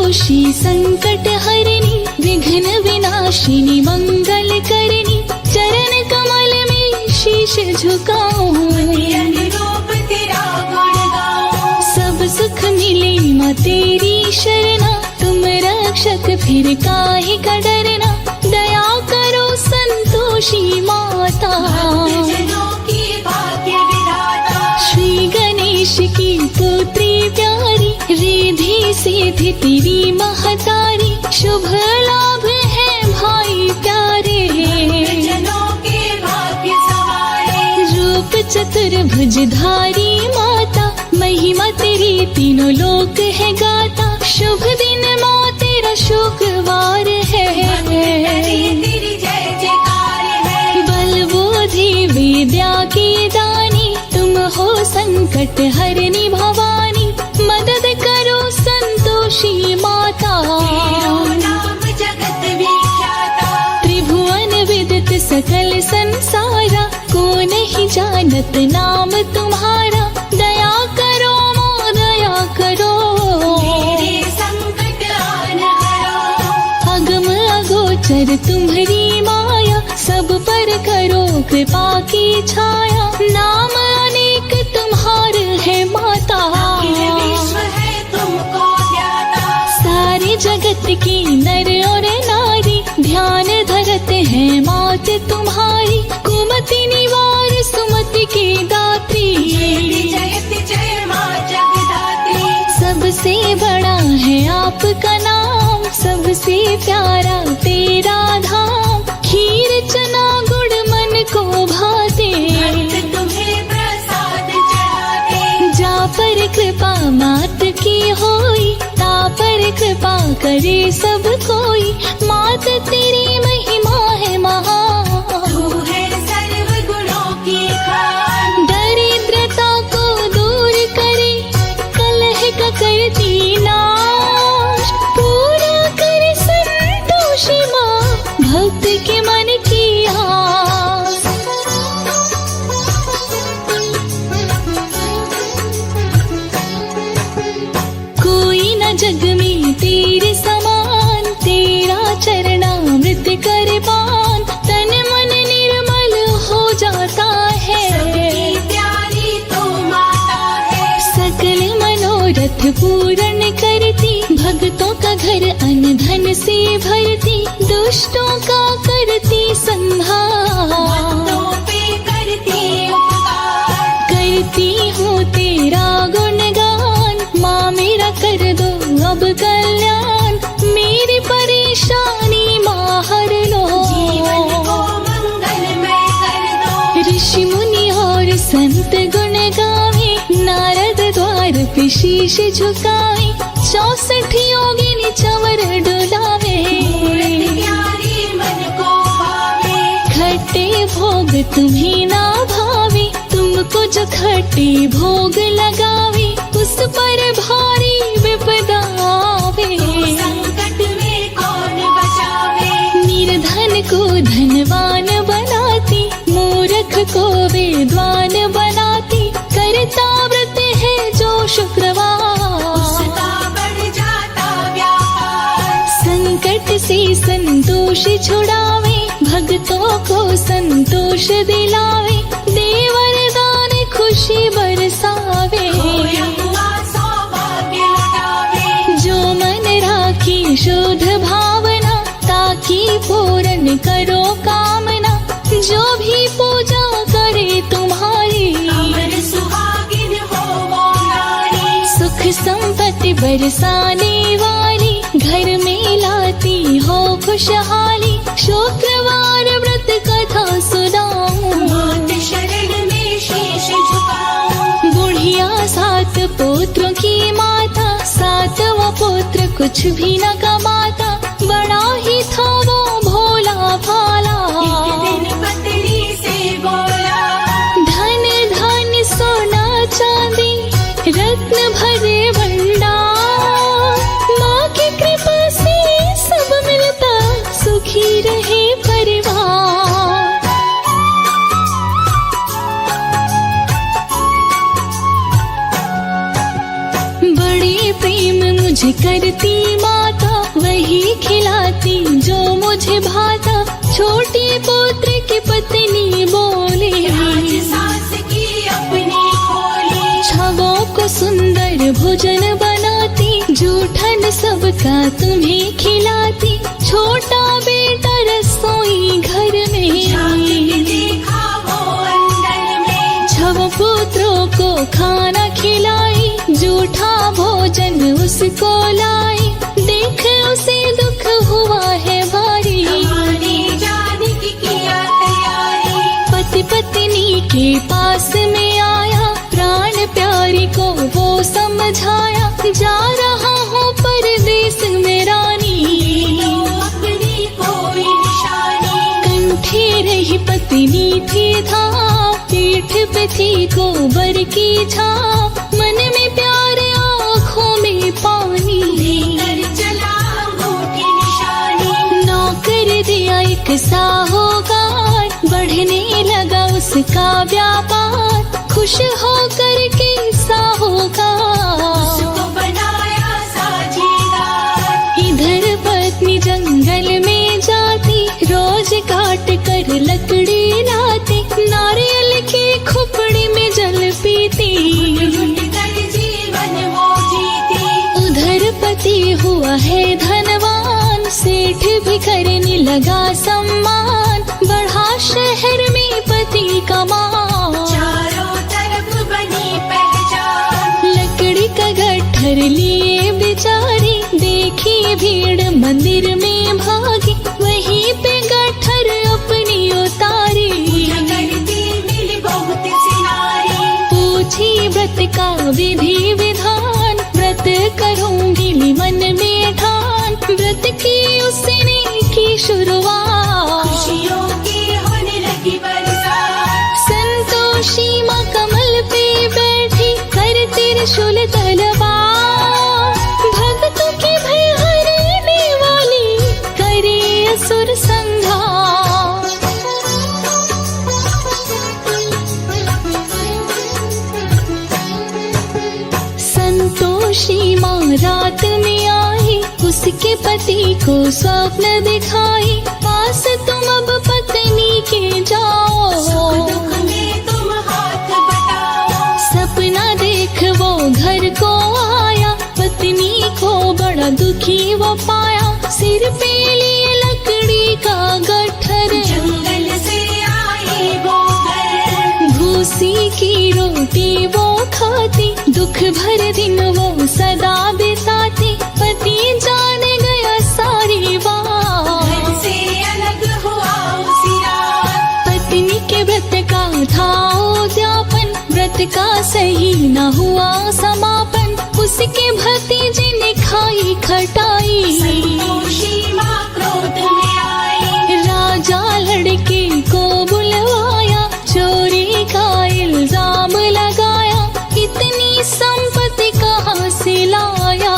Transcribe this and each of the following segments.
संतोषी संकट हरणी विघ्न विनाशिनी मंगल करनी चरण कमल में शीश झुकाऊं सब सुख मिले माँ तेरी शरणा तुम रक्षक फिर काहे का डरना दया करो संतोषी माता श्री गणेश की पुत्री प्यारी रिद्धि सिद्धि तेरी महतारी शुभ लाभ है भाई प्यारे रूप चतुर्भुजधारी माता महिमा तेरी तीनों लोक है गाता शुभ दिन माँ तेरा शुक्रवार है बल बुद्धि विद्या की दानी तुम हो संकट हरनी भवानी मदद करो संतोषी माता त्रिभुवन विदित सकल संसारा को नहीं जानत नाम तुम्हारा दया करो मोह दया करो अगम अगोचर तुम्हारी माया सब पर करो कृपा की छाया नाम अनेक तुम्हार है माता सारे जगत की नर और नारी ध्यान धरते हैं मात तुम्हारी कुमति निवार सुमति की दात्री सबसे बड़ा है आपका नाम सबसे प्यारा तेरा धाम खीर चना गुड़ मन को भाते जा पर कृपा मात की होई ता पर कृपा करे सब कोई मात तेरी महिमा है महान दरिद्रता को दूर करे कलह का करती नाश पूरा करे संतोषी माँ भक्त के मन की आस कोई न जग में तेरे समान तेरा चरणामृत कर पान तन मन निर्मल हो जाता है सकल मनोरथ पूर्ण करती भक्तों का घर अन्न धन से भरती दुष्टों का करती संहार करती हूँ तेरा गुणगान माँ मेरा कर दो अब कल्याण मेरी परेशानी माँ हर लो ऋषि मुनि और संत गुण गावे नारद द्वार पे शीश झुकावे 64 योगिनी चवर डुलावे खट्टे भोग तुम्हें ना भावे तुमको जो खट्टे भोग लगावे उस पर भारी विपदा आवे निर्धन को धनवान बनाती मूर्ख को विद्वान बनाती करता व्रत है जो शुक्रवार संकट से संतोष छुड़ावे भक्तों को संतोष दिलावे दे वरदान खुशी बरसावे जो मन राखी शुद्ध भावना ताकि पूर्ण करो कामना जो भी पूजा करे तुम्हारी सुख संपत्ति बरसाने वाली घर में लाती हो खुशहाली शुक्रवार व्रत कथा सुनाऊं बुढ़िया 7 पुत्रों की माता 7वां पुत्र कुछ भी न कमाता बड़ा ही था वो भोला भाला धन धन सोना चांदी रत्न भरे भंडार माँ की कृपा से सब मिलता सुखी रहे परिवार बड़े प्रेम मुझे करती माता, वही खिलाती जो मुझे भाता। छोटी पुत्र की पत्नी बोले, सास की अपनी खोली। छवों को सुंदर भोजन बनाती, जूठन सबका तुम्हें खिलाती। छोटा बेटा रसोई घर में, देखा वो अंदर में। छव पुत्रों को खाना खिलाई, जूठा भोजन उसको लाई। देख उसे दुख हुआ है भारी, जाने की किया तैयारी। पति पत्नी के पास में आया, प्राण प्यारी को वो समझाया। जा रहा हूँ परदेश में रानी, अपनी कोई निशानी। कंठे रही पत्नी थी धाम, पीठ पे थी गोबर की छाप। मन में प्यार आँखों में पानी, लेकर चला अंगूठी निशानी। नौकर दिया एक साहूकार, बढ़ने लगा उसका व्यापार। खुश होकर के साहूकार उसको बनाया साझीदार। इधर पत्नी जंगल में जाती, रोज काट कर लकड़ी लाती। नारियल की खुपड़ी में जल पीती, कर जीवन वो जीती। उधर पति हुआ है धनवान, सेठ भी करने लगा सम्मान। बढ़ा शहर में पति का मान, चारों तरफ बनी पहचान। लकड़ी का गट्ठर लिए बेचारी, देखी भीड़ मंदिर में भागी। वहीं पे गट्ठर अपनी उतारी, करती मिली बहुत सिनारी। पूछी व्रत का विधि विधान, व्रत करूंगी मन में ठान। व्रत की उसने की शुरुआत, खुशियों की होने लगी बरसात। संतोषी माँ कमल पे बैठी, कर त्रिशूल तलवार। भक्तों के भय हरने वाली, करे असुर संहार। संतोषी माँ रात में आई, उसके पति को स्वप्न दिखाई। पास तुम अब पत्नी के जाओ, दुख में तुम हाथ बटाओ। सपना देख वो घर को आया, पत्नी को बड़ा दुखी वो पाया। सिर पे लिए लकड़ी का गट्ठर, जंगल से आई वो घर। भूसी की रोटी वो खाती, दुख भर दिन वो सदा बिताती। पति जान गया सारी बात, घर से अलग हुआ उसी रात। पत्नी के व्रत का था उद्यापन, व्रत का सही न हुआ समापन। उसके भतीजे ने खाई खटाई, संतोषी माँ क्रोध में आई। राजा लड़के को बुलवाया, चोरी का इल्जाम लगाया। इतनी संपत्ति कहाँ से लाया,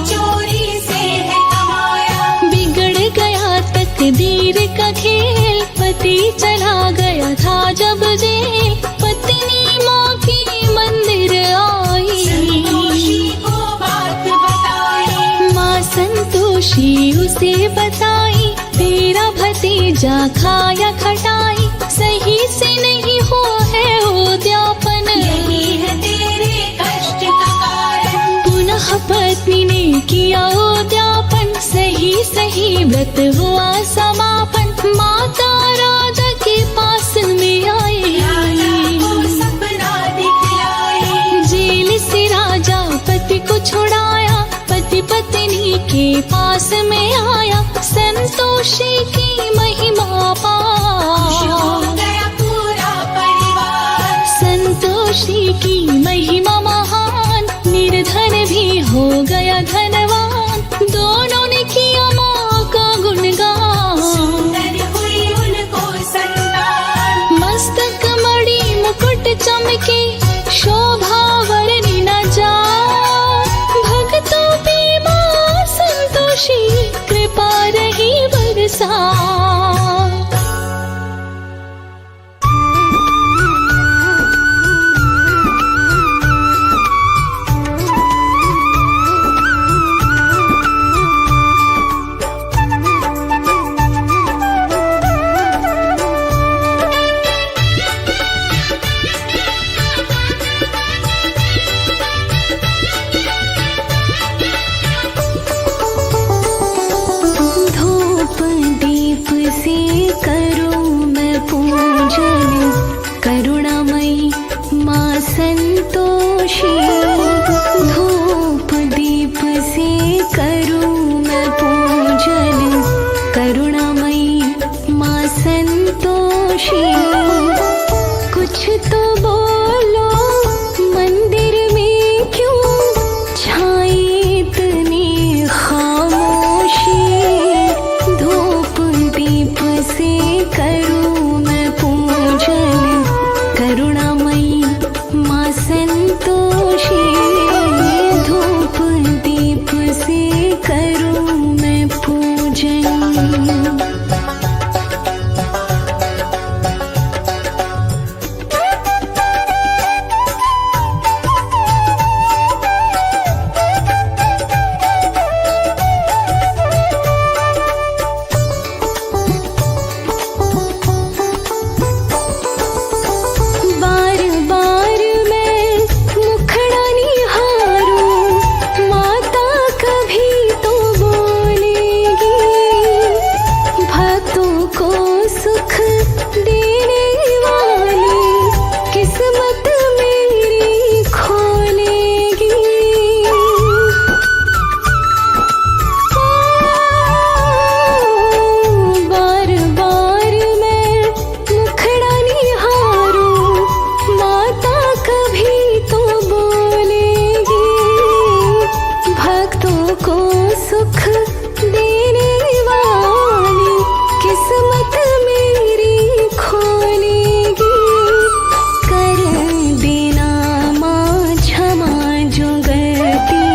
चोरी से है कमाया। बिगड़ गया तकदीर का खेल, पति चला गया था जब जेल। पत्नी माँ की मंदिर आई, संतोषी को बात बताई। माँ संतोषी उसे बताई, तेरा भतीजा खाया खटाई। सही से नहीं हुआ है उद्यापन, यही है तेरे कष्ट का कारण। पुनः पत्नी ने किया उद्यापन, सही सही व्रत हुआ समापन। माता राजा के पास में आई, सपना दिखलाई। जेल से राजा पति को छुड़ाया, पति पत्नी के पास में आया। संतोषी की महिमा पा, गया पूरा परिवार। संतोषी की महिमा महान, निर्धन भी हो गया धनवान। दोनों ने किया माँ का गुणगान, सुंदर हुई उनको संतान। मस्तक मणि मुकुट चमके, शोभा वर्णि न जाए। भक्तों पे माँ संतोषी, कृपा रही बरसा। संतोषी धूप दीप से करूं मैं पूजन करुणामयी माँ संतोषी कुछ तो बोलो मंदिर में क्यों छाई इतनी खामोशी धूप दीप से करूं मैं पूजन करुणामयी माँ संतोषी धूप दीप से करूं मैं पूजन। बार बार मैं मुखड़ा निहारूं माता कभी तो बोलेगी भक्तों को सुख देने वाली किस्मत मेरी खोलेगी। बार बार मैं मुखड़ा निहारूं माता कभी तो बोलेगी भक्तों को सुख देने वाली किस्मत मेरी खोलेगी। कर देना माँ क्षमा जो गलती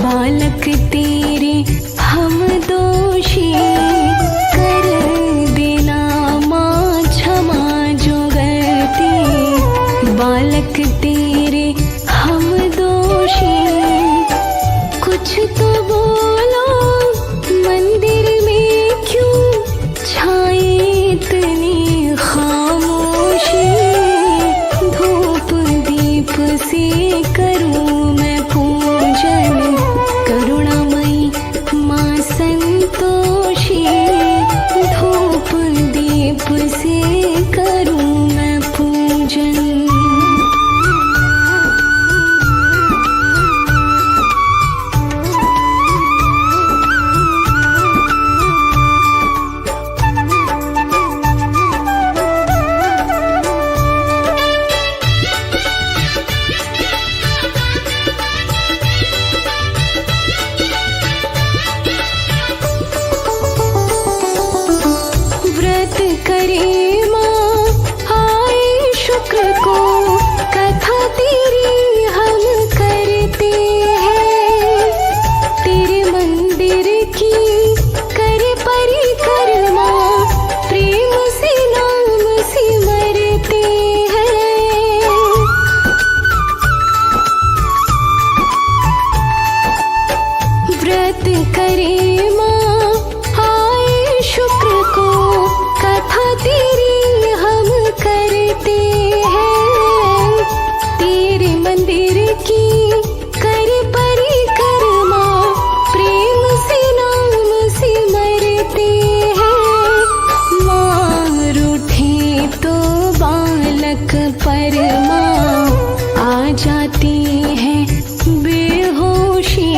बालक तेरे हम दोषी कर देना माँ क्षमा जो गलती बालक तेरे हम दोषी कुछ तो बोलो मंदिर में क्यों छाई इतनी खामोशी धूप दीप से करूं मैं पूजन करुणामयी माँ संतोषी धूप दीप से करूं मैं पूजन। व्रत करे माँ आए शुक्र को कथा तेरी हम करते हैं तेरे मंदिर की करे परिक्रमा प्रेम से नाम सिमरते हैं। व्रत करे माँ आए शुक्र को कथा तेरी हम करते हैं तेरे मंदिर की कर परिक्रमा प्रेम से नाम सिमरते हैं। माँ रूठे तो बालक पर माँ आ जाती है बेहोशी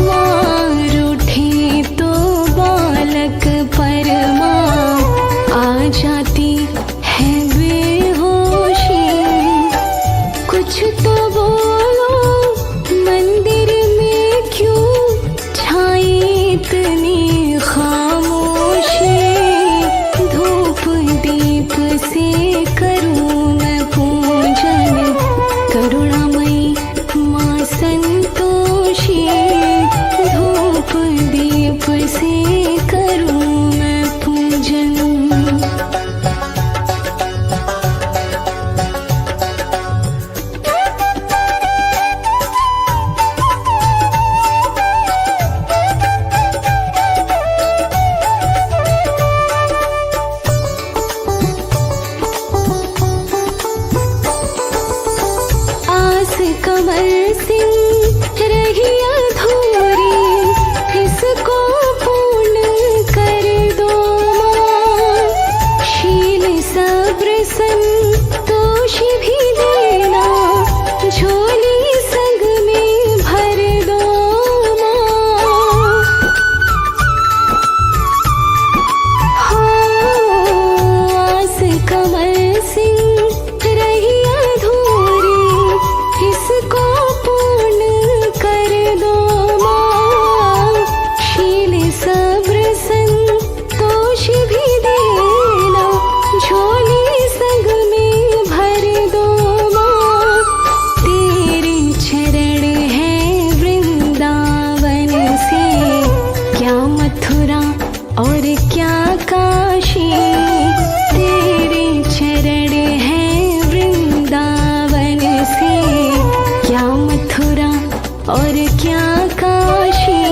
माँ रूठे तो बालक पर माँ आ जाती है बेहोशी कुछ तो बोलो मंदिर में क्यों छाई इतनी खामोशी धूप दीप से करूं मैं पूजन करुणामयी माँ संतोषी धूप दीप से करूं मैं पूजन। आस कमल सिंह रही अधूरी इसको पूर्ण कर दो माँ शील सब्र संतोष भी दे और क्या काशी,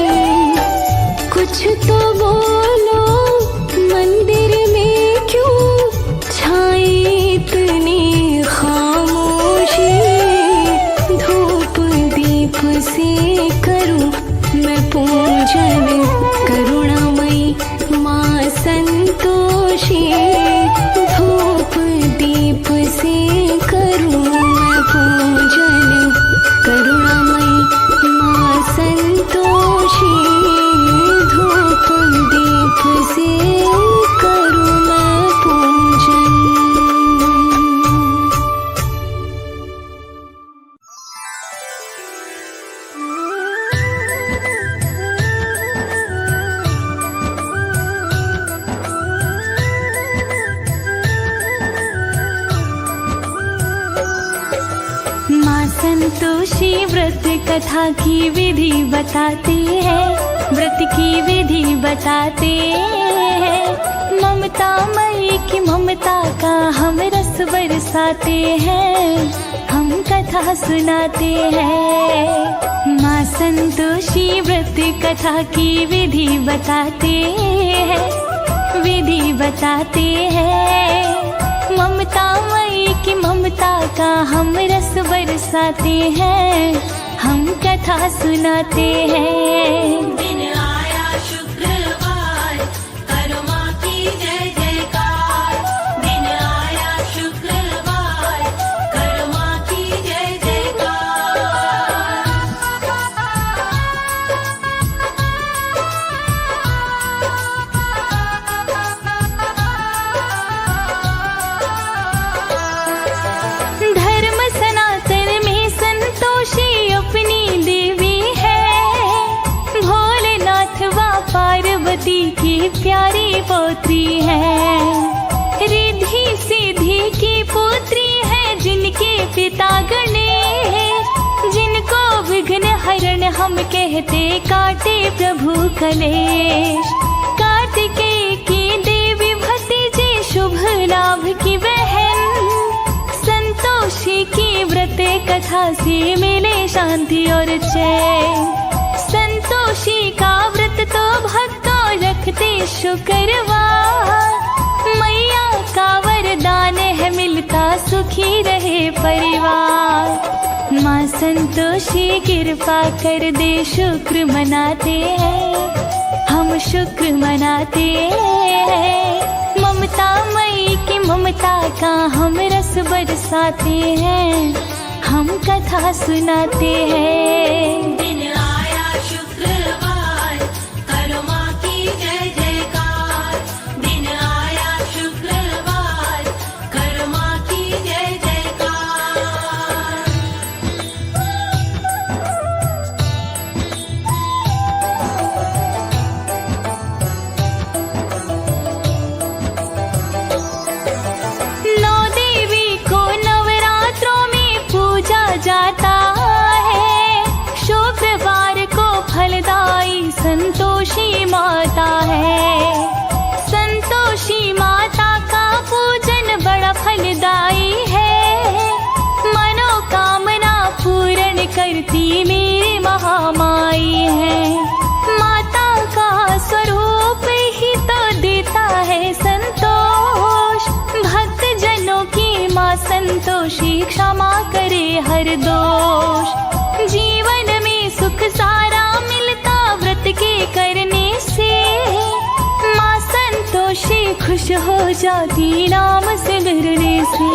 कुछ तो बोलो, मंदिर में क्यों छाई इतनी खामोशी। धूप दीप से करूं मैं पूजन, करुणामयी माँ संतोषी। धूप दीप से करूं मैं पूजन, करुणामयी माँ संतोषी। धूप दीप से करूं मैं पूजन। माँ संतोषी व्रत कथा की विधि बताते हैं, व्रत की विधि बताते हैं। ममता मई की ममता का हम रस बरसाते हैं, हम कथा सुनाते हैं। माँ संतोषी व्रत कथा की विधि बताते हैं, विधि बताते हैं। ममता मई की ममता का हम रस बरसाते हैं, हम कथा सुनाते हैं। दिन आया शुक्रवार, करो माँ की जय जयकार। दिन आया शुक्रवार, करो माँ की जय जयकार। धर्म सनातन में संतोषी अपनी देवी है। भोलेनाथ व पार्वती की प्यारी पोत्री है। रिद्धि सिद्धि की पुत्री है जिनके पिता गणेश। जिनको विघ्न हरण हम कहते काटे प्रभु कलेश। कार्तिकेय की देवी भतीजी शुभ लाभ की बहन। संतोषी की व्रत कथा से मिले शांति और चैन। संतोषी का व्रत तो भक्तों रखते शुक्रवार। मैया का वरदान है मिलता सुखी रहे परिवार। माँ संतोषी कृपा कर दे शुक्र मनाते हैं, हम शुक्र मनाते हैं। ममता मई की ममता का हम रस बरसाते हैं, हम कथा सुनाते हैं। दिन आया शुक्रवार, करो माँ की जय जयकार। दिन आया शुक्रवार, करो माँ की जय जयकार। नौ देवी को नवरात्रों में पूजा जाता है। शुक्रवार को फलदायी संतोषी माता है। संतोषी माता का पूजन बड़ा फलदायी है। मनोकामना पूर्ण करती मेरी महामाई है। माता का स्वरूप ही तो देता है संतोष। भक्त जनों की माँ संतोषी क्षमा करे हर दोष। जीवन में सुख सारा मिलता व्रत के करने से। माँ संतोषी खुश हो जाती नाम से गिरने से।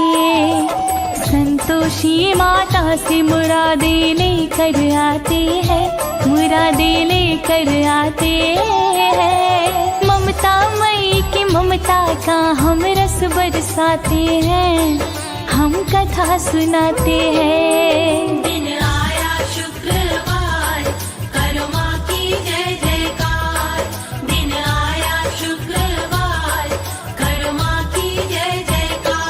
संतोषी माता से मुरादें लेकर आते हैं, मुरादें लेकर आते हैं। ममता मई की ममता का हम रस बरसाते हैं, हम कथा सुनाते हैं। दिन आया शुक्रवार, करो माँ की जय जयकार। दिन आया शुक्रवार, करो माँ की जय जयकार।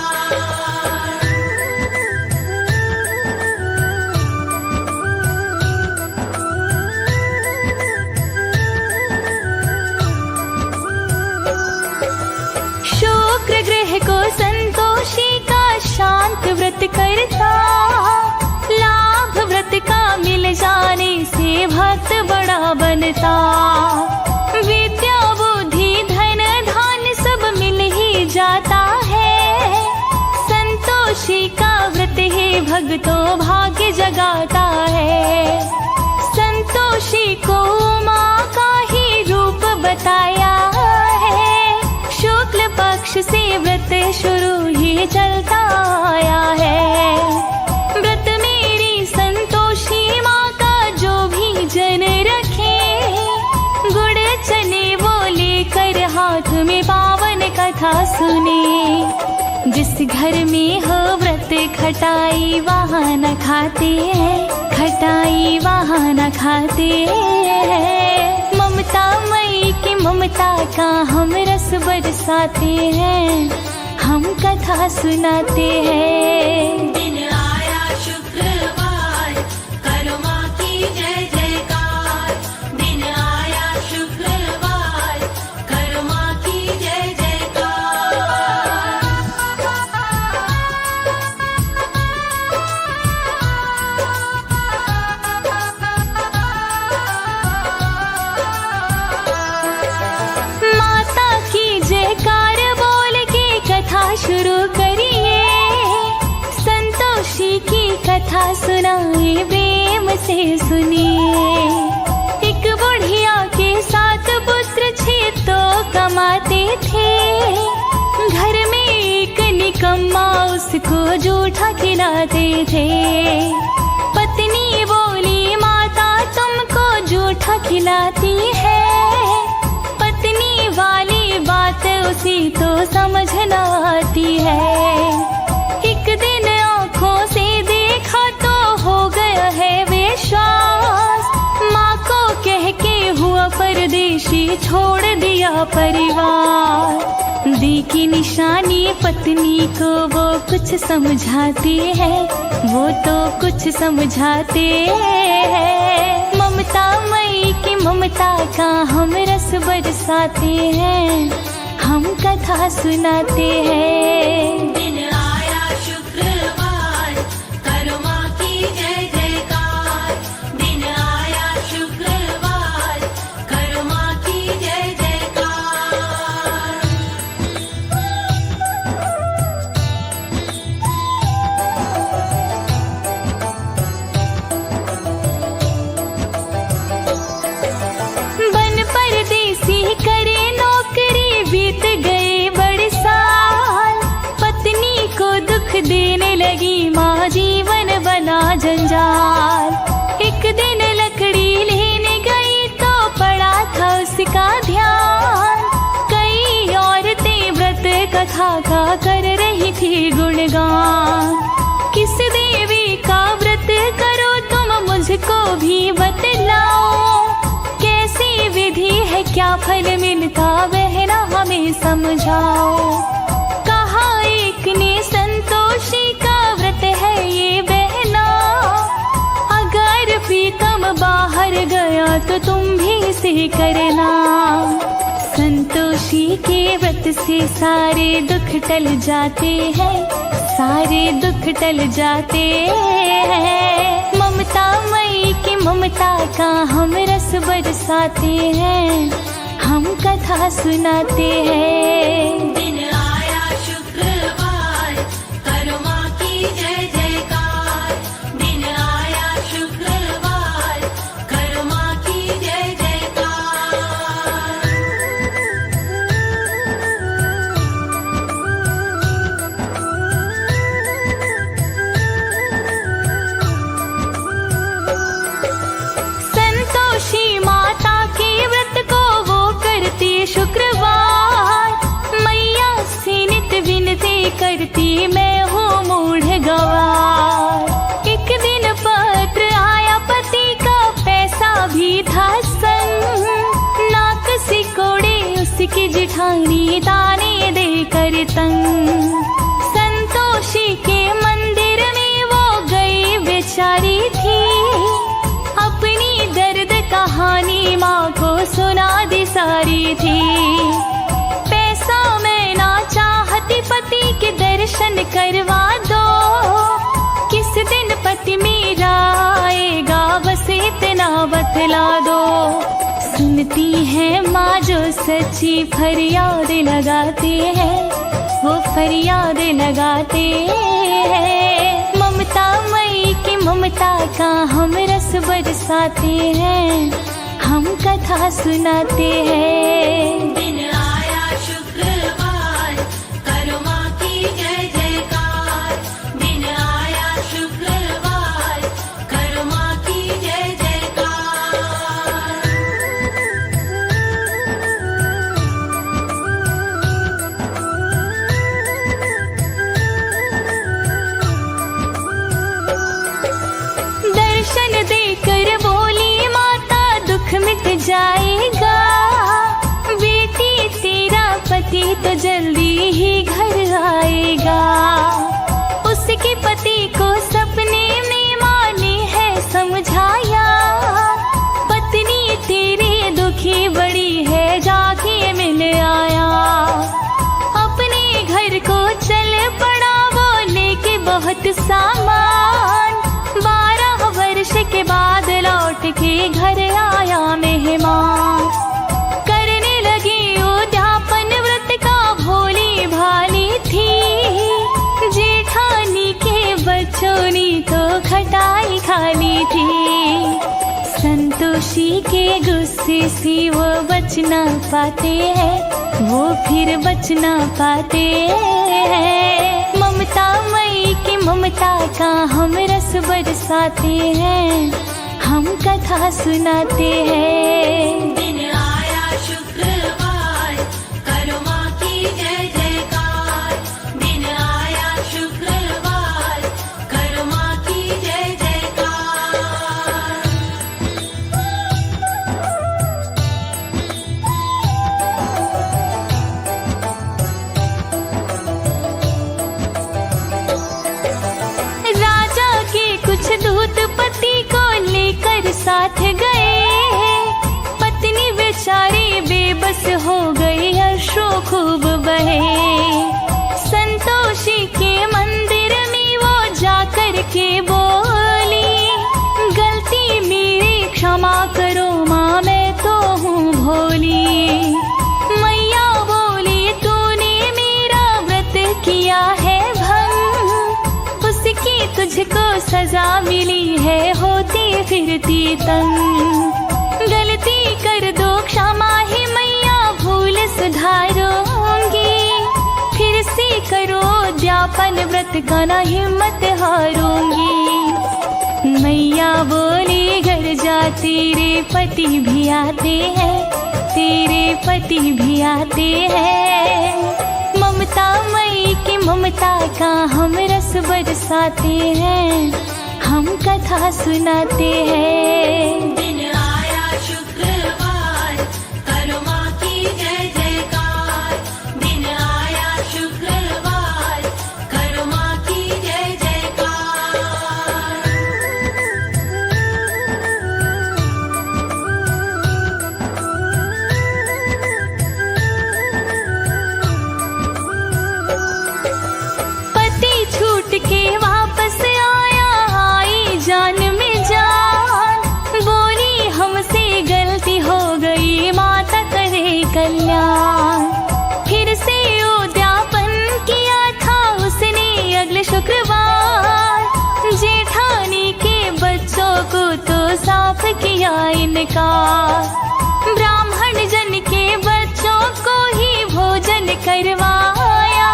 शुक्र ग्रह को संतोषी का शांत व्रत करता। से भक्त बड़ा बनता। विद्या बुद्धि धन धान सब मिल ही जाता है। संतोषी का व्रत ही भक्तों भाग्य जगाता है। संतोषी को माँ का ही रूप बताया है। शुक्ल पक्ष से व्रत शुरू ही चलता आया है। व्रत मेरी संतोषी माँ का जो भी जन रखे, गुड़ चने वो लेकर हाथ में पावन कथा सुने। जिस घर में हो व्रत खटाई वहाँ न खाते हैं, खटाई वहाँ न खाते हैं। ममता मई की ममता का हम रस बरसाते हैं, हम कथा सुनाते हैं। दिन आया शुक्रवार, करो माँ की जय जयकार। दिन आया शुक्रवार, करो माँ की जय जयकार। माता की जयकार बोल के कथा शुरू करिए। संतोषी की कथा सुनाए प्रेम से सुनिए। एक बुढ़िया के 7 पुत्र 6 तो कमाते थे। घर में एक निकम्मा उसको जूठा खिलाते थे। पत्नी बोली माता तुमको जूठा खिलाती है। पत्नी वाली बात उसी तो समझ न आती है। एक दिन आँखों से देखा तो हो गया है विश्वास। माँ को कह के हुआ परदेशी छोड़ दिया परिवार। दी की निशानी पत्नी को वो कुछ समझाती है, वो तो कुछ समझाते हैं। ममता मई की ममता का हम रस बरसाते हैं, हम कथा सुनाते हैं। दिन आया शुक्रवार, करो माँ की जय जयकार। दिन आया शुक्रवार, करो माँ की जय जयकार। बन परदेसी करे नौकरी, बीत गए बड़े साल। पत्नी को दुख देने लगी माँ, जीवन बना जंजाल। एक दिन लकड़ी लेने गई तो पड़ा था उसका ध्यान। कई औरतें व्रत कथा का कर रही थी गुणगान। किस देवी का व्रत करो तुम मुझको भी बतलाओ। कैसी विधि है क्या फल मिलता बहना हमें समझाओ। कहा एक ने संतोषी का व्रत है ये बहना। अगर प्रीतम बाहर गया तो तुम भी इसे करना। संतोषी के व्रत से सारे दुख टल जाते हैं, सारे दुख टल जाते हैं। ममता मई की ममता का हम रस बरसाते हैं, हम कथा सुनाते हैं। दिन आया शुक्रवार, करो माँ की जय जयकार। दिन आया शुक्रवार, करो माँ की जय जयकार। संतोषी माता के व्रत को वो करती शुक्रवार। मैया से नित विनती करती मैं हूँ मूढ़ गवार। एक दिन पत्र आया पति का, पैसा भी था संग। नाक सिकोड़े उसकी जिठानी ताने दे कर तंग। संतोषी के मंदिर में वो गई बेचारी थी। अपनी दर्द कहानी माँ को सुना दी सारी थी। पैसा मैं ना चाहती पति के दर्शन करवा दो। किस दिन पति मेरा आएगा बस इतना बतला दो। सुनती है माँ जो सच्ची फरियाद लगाते हैं, वो फरियाद लगाते हैं। ममता मई की ममता का हम रस बरसाते हैं, हम कथा सुनाते हैं। दिन आया शुक्रवार, करो माँ की जय जयकार। दिन आया शुक्रवार, करो माँ की जय जयकार। दर्शन देकर बोली माता दुख मिट जाएगा। बेटी तेरा पति तो जल्दी ही घर आएगा। उसके पति को सपने में माँ ने है समझाया। पत्नी तेरी दुखी बड़ी है, जाके मिल आया। अपने घर को चल पड़ा वो लेके बहुत सामान। 12 वर्ष के बाद लौट के घर आया मेहमान। करने लगी उद्यापन व्रत का भोली भाली थी। जेठानी के बच्चों ने तो खटाई खाली थी। संतोषी के गुस्से से वो बच ना पाते हैं, वो फिर बच ना पाते हैं। ममता मई की ममता का हम रस बरसाते हैं, हम कथा सुनाते हैं। दिन आया शुक्रवार, करो माँ की जय जयकार। दिन आया शुक्रवार, करो माँ की जय जयकार। राजा के कुछ दूत पति को लेकर साथ गए। पत्नी बेचारी बेबस हो गई, अश्रु खूब बहे। संतोषी के मंदिर में वो जाकर के बोली, गलती मेरी क्षमा करो माँ, मैं तो हूँ भोली। मैया बोली तूने मेरा व्रत किया है भंग, उसकी तुझको सजा मिली है होती फिरती तंग। गलती कर दो क्षमा ही मैया, भूल सुधारूंगी। फिर से करो उद्यापन व्रत का ना हिम्मत हारूंगी। मैया बोली घर जा तेरे पति भी आते हैं, तेरे पति भी आते हैं। ममता मई की ममता का हम रस बरसाते हैं, हम कथा सुनाते हैं। दिन आया शुक्रवार, करो माँ की जय जयकार। दिन आया शुक्रवार, करो माँ की जय जयकार। पति छूट के वापस आया, आई जान में जान। बोली हमसे गलती हो गई, माता करे कल्याण। फिर से उद्यापन किया था उसने अगले शुक्रवार। जेठानी के बच्चों को तो साफ किया इनकार। ब्राह्मण जन के बच्चों को ही भोजन करवाया।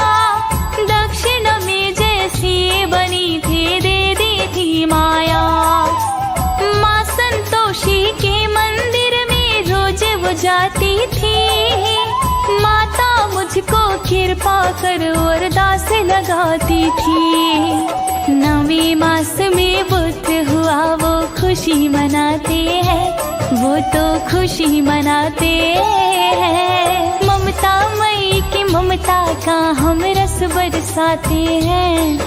दक्षिण में जैसी बनी थी दे दी थी माया। माँ संतोषी के मंदिर में रोज वो जाती थी। माता मुझको कृपा कर और दास लगाती थी। 9वें मास में पुत्र हुआ वो खुशी मनाते हैं, वो तो खुशी मनाते हैं। ममता मई की ममता का हम रस बरसाते हैं,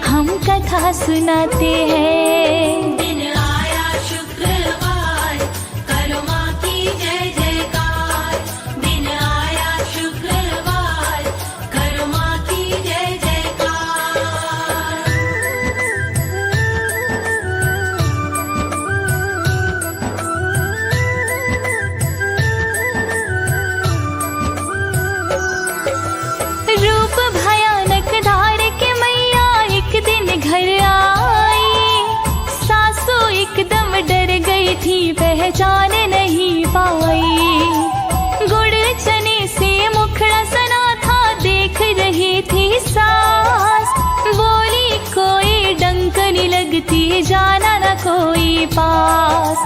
हम कथा सुनाते हैं। दिन आया शुक्रवार, करो माँ की जय जयकार। दिन आया शुक्रवार, करो माँ की जय जयकार। से जाना न कोई पास।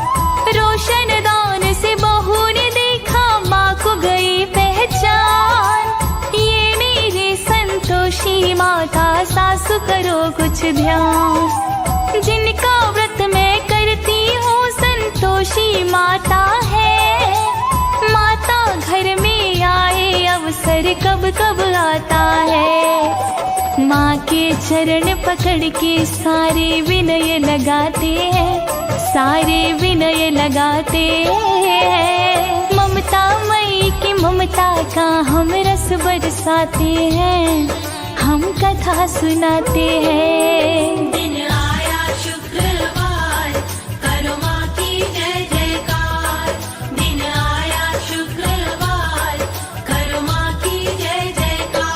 रोशन दान से बहू ने देखा माँ को गई पहचान। ये मेरी संतोषी माता सासु करो कुछ ध्यान। जिनका व्रत मैं करती हूँ संतोषी माता है। माता घर में आए अवसर कब कब आता है। माँ के चरण पकड़ के सारे विनय लगाते हैं, सारे विनय लगाते हैं। ममता मई की ममता का हम रस बरसाते हैं, हम कथा सुनाते हैं। दिन आया शुक्रवार, करो माँ की जय जयकार। दिन आया शुक्रवार, करो माँ की जय जयकार।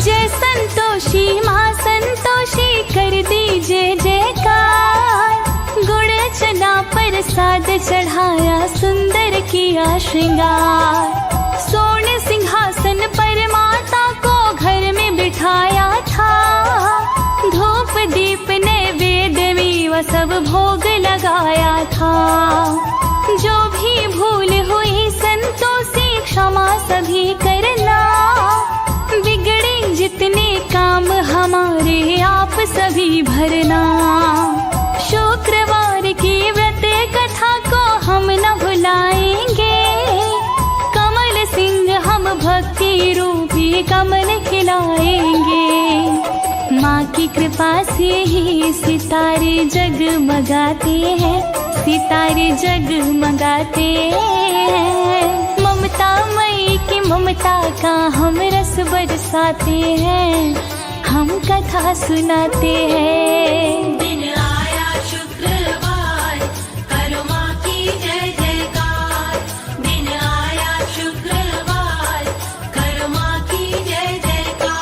जय संतोषी माँ संतोषी कर दीजिए जयकार। गुड़ चना प्रसाद चढ़ाया सुंदर किया श्रृंगार। सोने सिंहासन पर माता को घर में बिठाया था। धूप दीप नैवेद्य मेवा सब भोग लगाया था। जो भी भूल हुई संतोषी क्षमा सभी करना। बिगड़े जितने काम हमारे आप सभी भरना। शुक्रवार की व्रत कथा को हम न भुलाएंगे। कमल सिंह हम भक्ति रूपी कमल खिलाएंगे। माँ की कृपा से ही सितारे जगमगाते हैं, सितारे जगमगाते हैं। ममता मई की ममता का हम रस बरसाते हैं, हम कथा सुनाते हैं। दिन आया शुक्रवार, करो माँ की जय जयकार। दिन आया शुक्रवार, करो माँ की जय जयकार।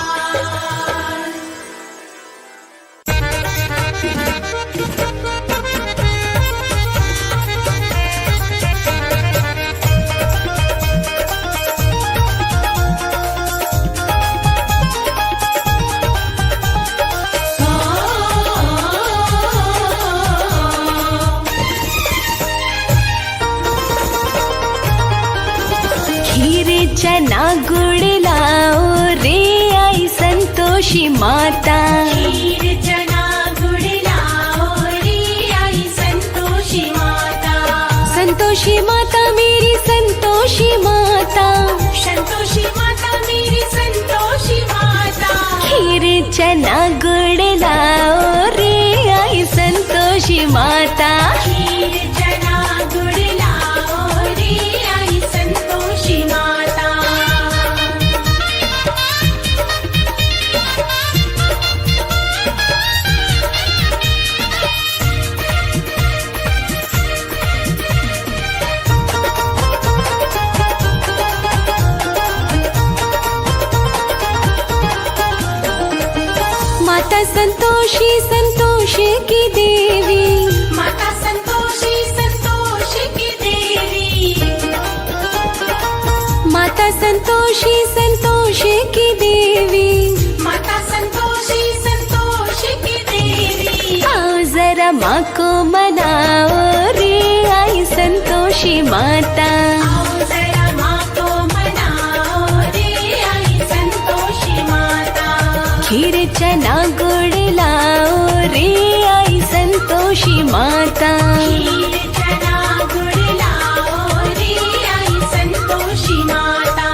खीर चना गुड़ लाओ रे आई संतोषी माता। खीर चना गुड़ लाओ रे आई संतोषी माता। संतोषी माता मेरी संतोषी माता। संतोषी माता मेरी संतोषी माता। खीर चना गुड़ लाओ रे आई संतोषी माता। खीर चना गुड़ लाओ रे आई संतोषी माता। माता संतोषी संतोष की देवी। माता संतोषी संतोष की देवी। माता संतोषी संतोष की देवी। माता संतोषी संतोष की देवी। आओ जरा माँ को मनाओ रे आई संतोषी माता। आओ जरा माँ को मनाओ रे आई संतोषी माता। खीर चना गुड़ लाओ रे आई संतोषी माता। खीर चना गुड़ लाओ रे आई संतोषी माता।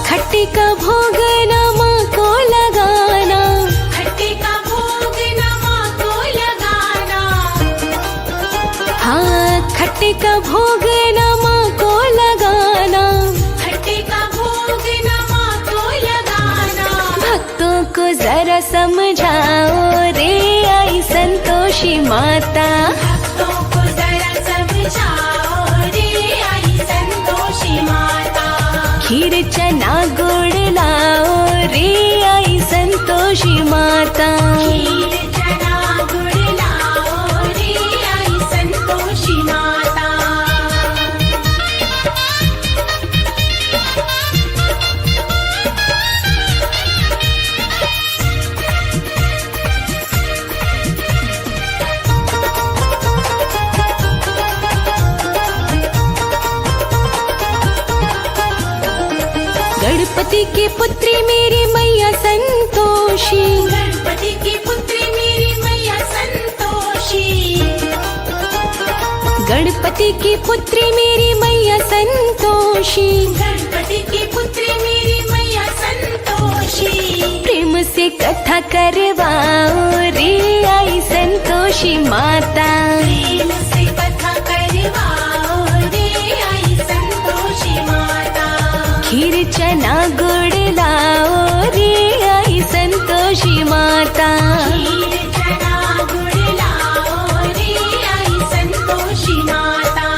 खट्टी का भोग जरा समझाओ रे आई संतोषी माता। भक्तों को जरा समझाओ रे आई संतोषी माता। खीर चना गुड़ लाओ रे आई संतोषी माता। खीर चना गुड़ लाओ रे आई संतोषी माता। गणपति की पुत्री मेरी मैया संतोषी। गणपति की पुत्री मेरी मैया संतोषी। गणपति की पुत्री मेरी मैया संतोषी। गणपति की पुत्री मेरी मैया संतोषी। प्रेम से कथा करवाओ रे आई संतोषी माता। प्रेम से कथा करवाओ रे आई संतोषी माता। खीर चना गुड़ लाओ रे आई संतोषी माता। खीर चना गुड़ लाओ रे आई संतोषी माता।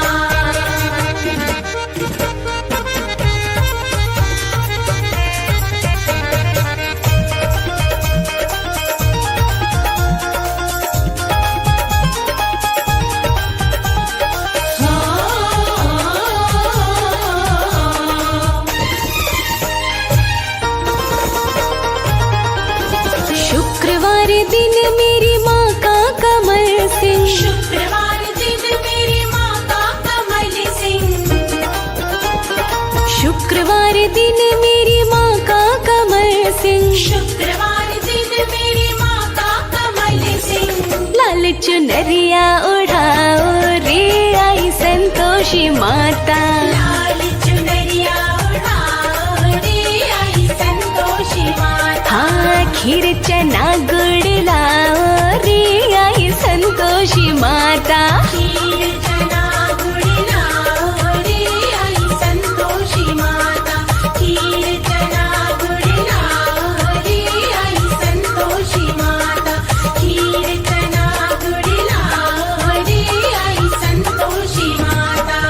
शुक्रवार दिन मेरी माँ का कमल सिंह। शुक्रवार दिन मेरी माँ का कमल सिंह। शुक्रवार दिन मेरी माँ का कमल सिंह। शुक्रवार दिन मेरी माँ का कमल सिंह। लाल चुनरिया उड़ाओ रे आई संतोषी माता। लाल चुनरिया उड़ाओ रे आई संतोषी माता। हाँ खीर चना गुड़ लाओ रे आई संतोषी माता। खीर चना गुड़ लाओ रे आई संतोषी माता। खीर चना गुड़ लाओ रे आई संतोषी माता। खीर चना गुड़ लाओ रे आई संतोषी माता।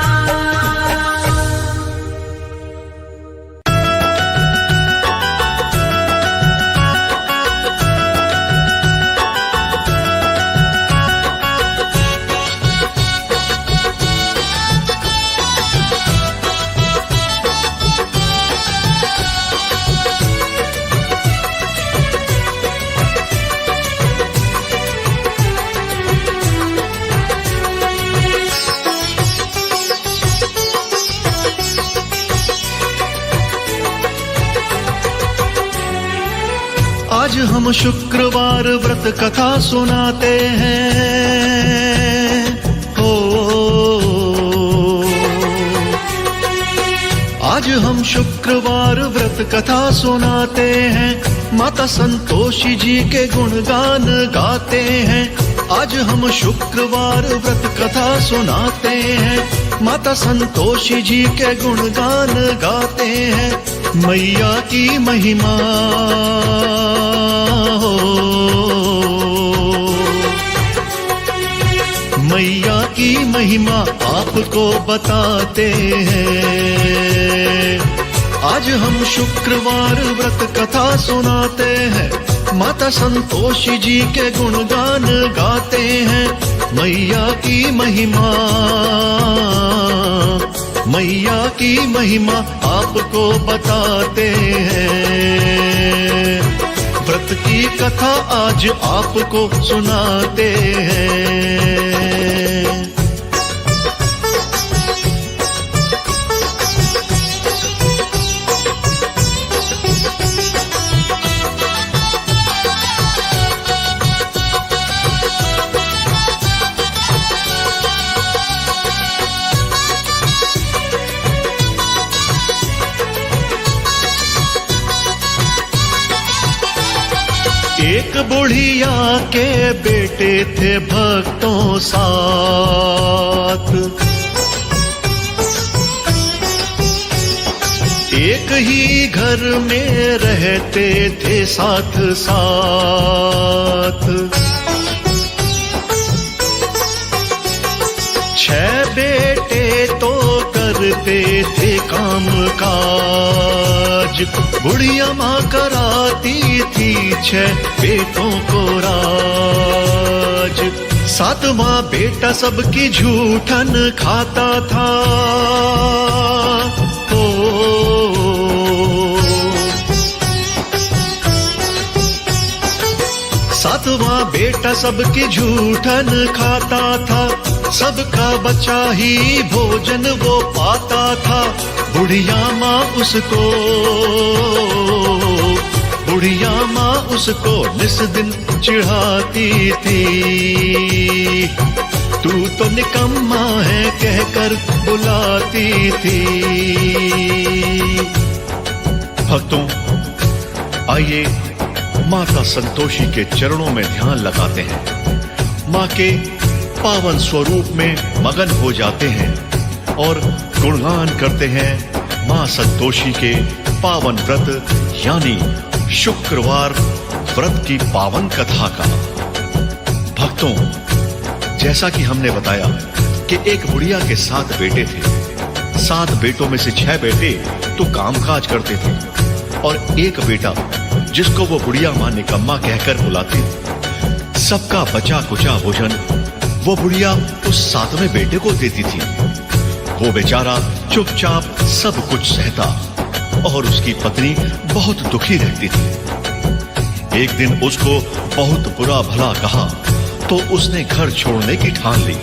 आज हम शुक्रवार व्रत कथा सुनाते हैं हो। आज हम शुक्रवार व्रत कथा सुनाते हैं। माता संतोषी जी के गुणगान गाते हैं। आज हम शुक्रवार व्रत कथा सुनाते हैं। माता संतोषी जी के गुणगान गाते हैं। मैया की महिमा हो। मैया की महिमा आपको बताते हैं। आज हम शुक्रवार व्रत कथा सुनाते हैं। माता संतोषी जी के गुणगान गाते हैं। मैया की महिमा, मैया की महिमा आपको बताते हैं। व्रत की कथा आज आपको सुनाते हैं। एक बुढ़िया के बेटे थे भक्तों साथ। एक ही घर में रहते थे साथ साथ। 6 बेटे तो करते थे काम काज, बुढ़िया माँ कराती थी 6 बेटों को राज। 7वां बेटा सबकी झूठन खाता था। 7वां बेटा सबकी झूठन खाता था, सबका बचा ही भोजन वो पाता था। बुढ़िया माँ उसको निस दिन चिढ़ाती थी, तू तो निकम्मा है कहकर बुलाती थी। भक्तों, आइए माता संतोषी के चरणों में ध्यान लगाते हैं, माँ के पावन स्वरूप में मगन हो जाते हैं और गुणगान करते हैं माँ संतोषी के पावन व्रत यानी शुक्रवार व्रत की पावन कथा का। भक्तों, जैसा कि हमने बताया कि एक बुढ़िया के 7 बेटे थे। 7 बेटों में से 6 बेटे तो कामकाज करते थे और एक बेटा जिसको वो बुढ़िया माँ निकम्मा कहकर बुलाती। सबका बचा कुचा भोजन वो बुढ़िया उस 7वें बेटे को देती थी। वो बेचारा चुपचाप सब कुछ सहता और उसकी पत्नी बहुत दुखी रहती थी। एक दिन उसको बहुत बुरा भला कहा तो उसने घर छोड़ने की ठान ली।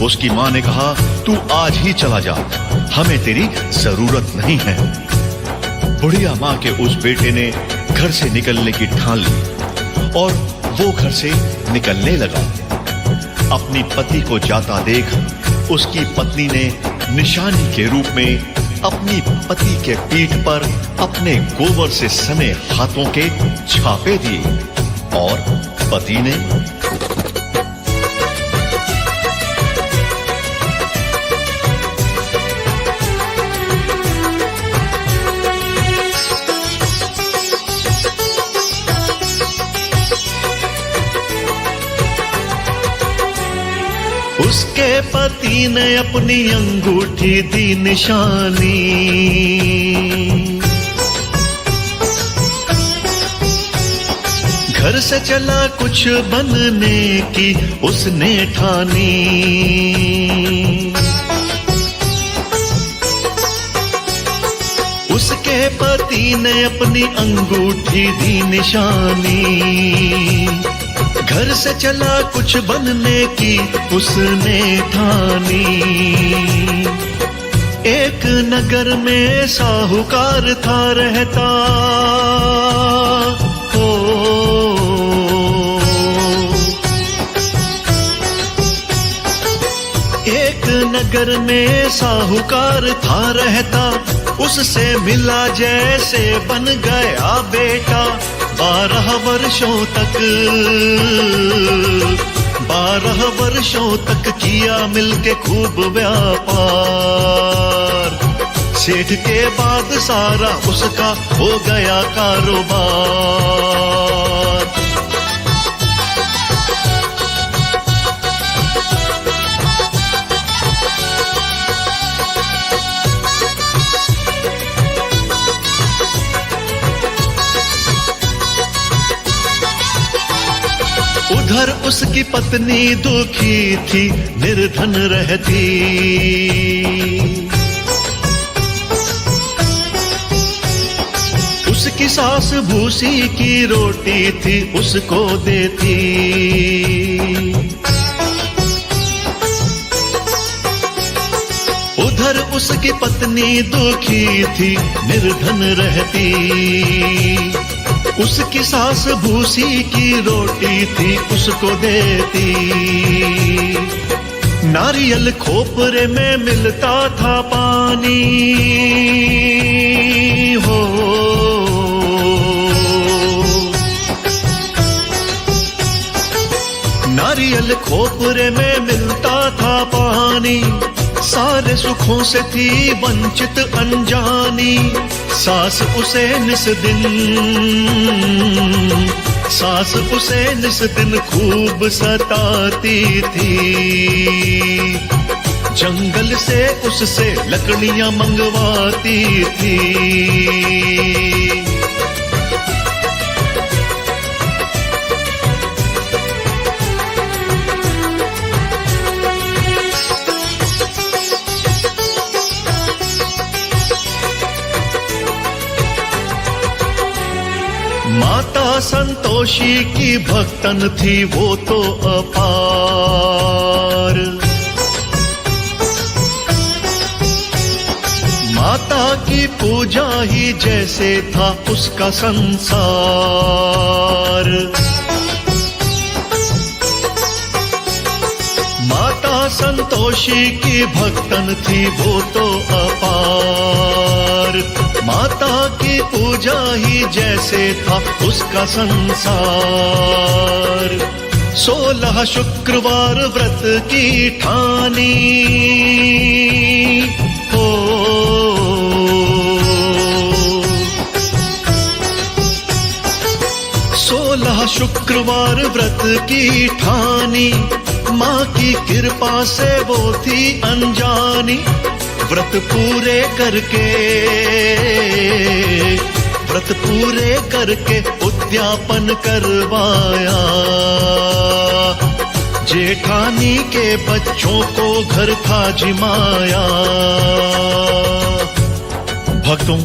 उसकी माँ ने कहा, तू आज ही चला जा, हमें तेरी जरूरत नहीं है। बुढ़िया माँ के उस बेटे ने घर से निकलने की ठान ली और वो घर से निकलने लगा। अपनी पति को जाता देख उसकी पत्नी ने निशानी के रूप में अपनी पति के पीठ पर अपने गोबर से सने हाथों के छापे दिए और पति ने उसके पति ने अपनी अंगूठी दी निशानी। घर से चला कुछ बनने की उसने ठानी। उसके पति ने अपनी अंगूठी दी निशानी। घर से चला कुछ बनने की उसने ठानी। एक नगर में साहूकार था रहता, एक नगर में साहूकार था रहता, उससे मिला जैसे बन गया बेटा। 12 वर्षों तक किया मिलके खूब व्यापार। सेठ के बाद सारा उसका हो गया कारोबार। उधर उसकी पत्नी दुखी थी, निर्धन रहती। उसकी सास भूसी की रोटी थी उसको देती। उधर उसकी पत्नी दुखी थी, निर्धन रहती। उसकी सास भूसी की रोटी थी उसको देती। नारियल खोपरे में मिलता था पानी हो। नारियल खोपरे में मिलता था पानी। सारे सुखों से थी वंचित अनजानी, सास उसे निस दिन खूब सताती थी। जंगल से उससे लकड़ियां मंगवाती थी। माता संतोषी की भक्तन थी वो तो अपार। माता की पूजा ही जैसे था उसका संसार। माता संतोषी की भक्तन थी वो तो अपार। माता की पूजा ही जैसे था उसका संसार। 16 शुक्रवार व्रत की ठानी हो, 16 शुक्रवार व्रत की ठानी, माँ की कृपा से वो थी अनजानी। व्रत पूरे करके उद्यापन करवाया। जेठानी के बच्चों को घर था जिमाया। भक्तों,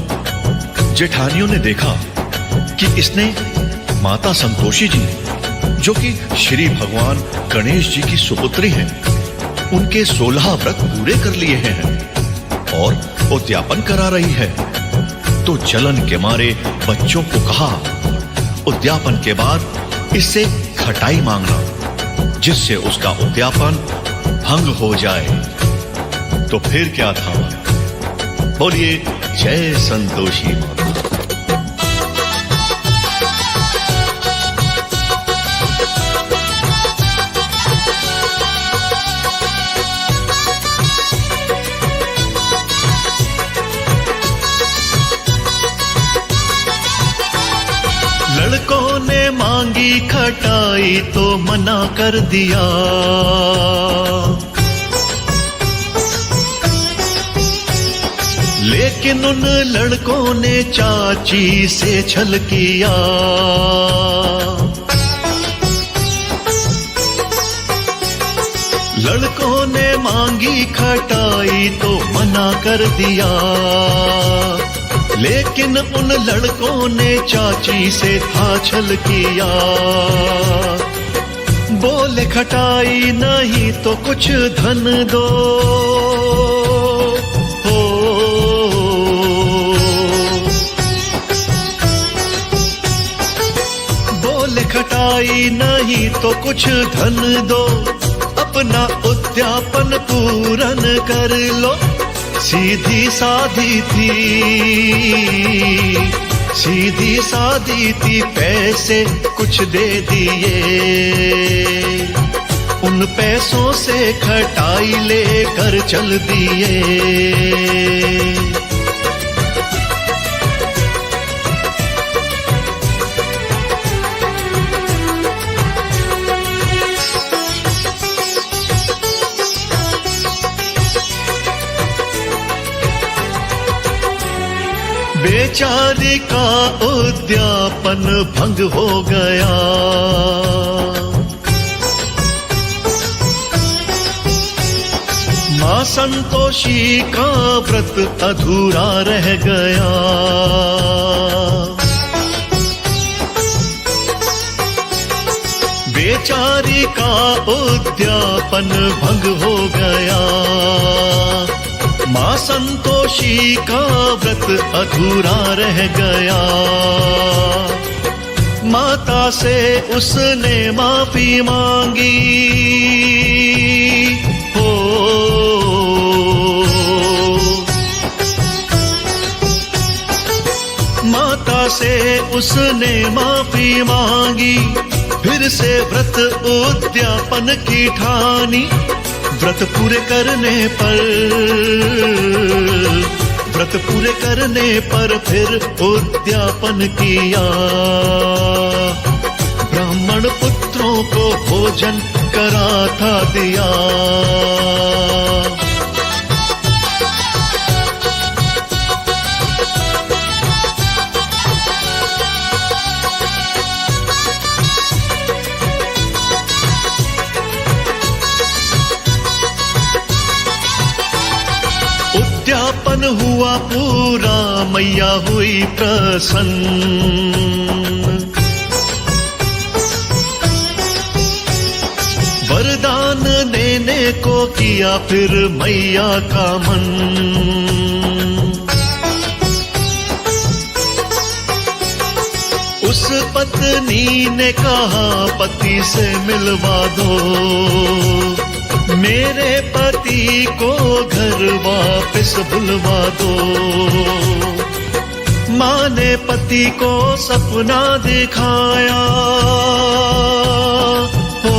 जेठानियों ने देखा कि इसने माता संतोषी जी, जो कि श्री भगवान गणेश जी की सुपुत्री हैं, उनके 16 व्रत पूरे कर लिए हैं और उद्यापन करा रही है। तो जलन के मारे बच्चों को कहा, उद्यापन के बाद इससे खटाई मांगना, जिससे उसका उद्यापन भंग हो जाए। तो फिर क्या था? बोलिए जय संतोषी माता। लड़कों ने मांगी खटाई तो मना कर दिया। लेकिन उन लड़कों ने चाची से छल किया। लड़कों ने मांगी खटाई तो मना कर दिया। लेकिन उन लड़कों ने चाची से था छल किया। बोले खटाई नहीं तो कुछ धन दो। हो, बोले खटाई नहीं तो कुछ धन दो। अपना उद्यापन पूरन कर लो। सीधी सादी थी पैसे कुछ दे दिए। उन पैसों से खटाई लेकर चल दिए। बेचारी का उद्यापन भंग हो गया। मां संतोषी का व्रत अधूरा रह गया। बेचारी का उद्यापन भंग हो गया। मां संतोषी का व्रत अधूरा रह गया। माता से उसने माफी मांगी। हो, माता से उसने माफी मांगी। फिर से व्रत उद्यापन की ठानी। व्रत पूरे करने पर फिर उद्यापन किया। ब्राह्मण पुत्रों को भोजन करा था दिया। उद्यापन हुआ पूरा, मैया हुई प्रसन्न। वरदान देने को किया फिर मैया का मन। उस पत्नी ने कहा पति से मिलवा दो, मेरे पति को घर वापस बुलवा दो। माँ ने पति को सपना दिखाया, हो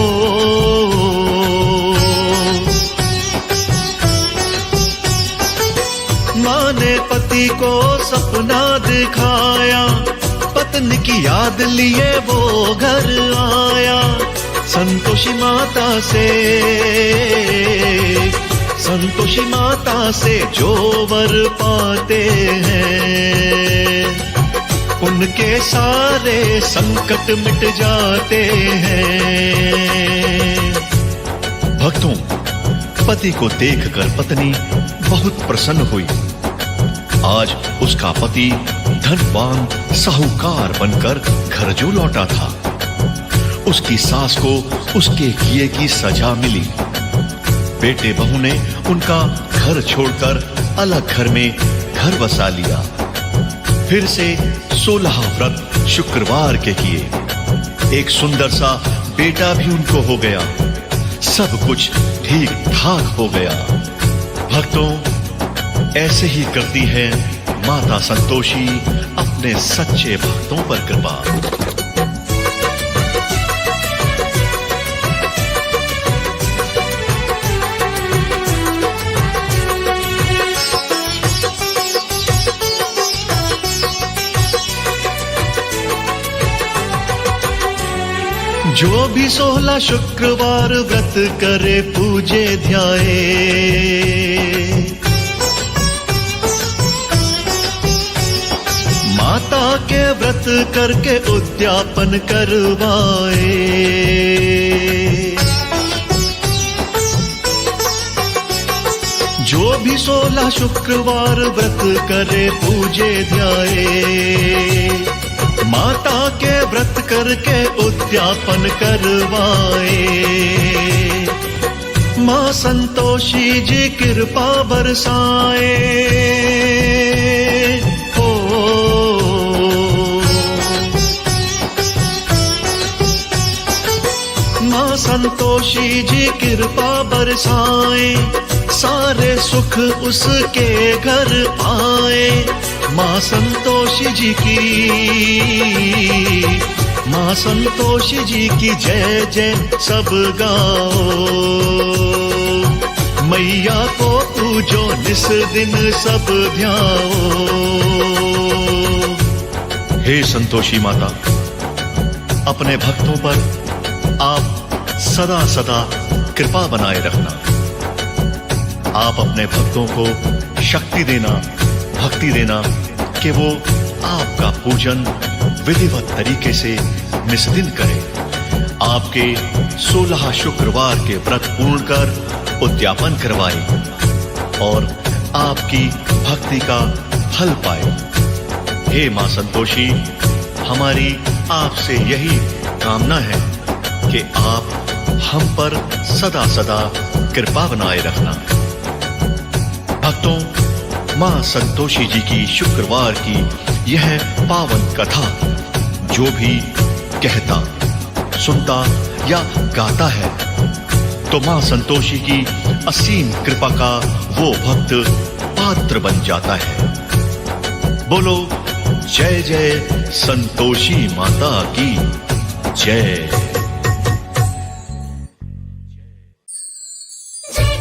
माँ ने पति को सपना दिखाया। पत्नी की याद लिए वो घर आया। संतोषी माता से जो वर पाते हैं, उनके सारे संकट मिट जाते हैं। भक्तों, पति को देखकर पत्नी बहुत प्रसन्न हुई। आज उसका पति धनवान साहूकार बनकर घर जो लौटा था। उसकी सास को उसके किए की सजा मिली। बेटे बहू ने उनका घर छोड़कर अलग घर में घर बसा लिया। फिर से 16 व्रत शुक्रवार के किए। एक सुंदर सा बेटा भी उनको हो गया। सब कुछ ठीक ठाक हो गया। भक्तों, ऐसे ही करती है माता संतोषी अपने सच्चे भक्तों पर कृपा। जो भी 16 शुक्रवार व्रत करे पूजे ध्याए, माता के व्रत करके उद्यापन करवाए। जो भी 16 शुक्रवार व्रत करे पूजे ध्याए, माता के व्रत करके उद्यापन करवाए। माँ संतोषी जी कृपा बरसाए। हो माँ संतोषी जी कृपा बरसाए। सारे सुख उसके घर आए। माँ संतोषी जी की जय जय सब गाओ। मैया को पूजो निस दिन सब ध्याओ। हे संतोषी माता, अपने भक्तों पर आप सदा सदा कृपा बनाए रखना। आप अपने भक्तों को शक्ति देना, भक्ति देना कि वो आपका पूजन विधिवत तरीके से निस्दिन करें। आपके 16 शुक्रवार के व्रत पूर्ण कर उद्यापन करवाए और आपकी भक्ति का फल पाए। हे मां संतोषी, हमारी आपसे यही कामना है कि आप हम पर सदा सदा कृपा बनाए रखना। भक्तों, मां संतोषी जी की शुक्रवार की यह पावन कथा जो भी कहता, सुनता या गाता है, तो मां संतोषी की असीम कृपा का वो भक्त पात्र बन जाता है। बोलो जय जय संतोषी माता की जय। जय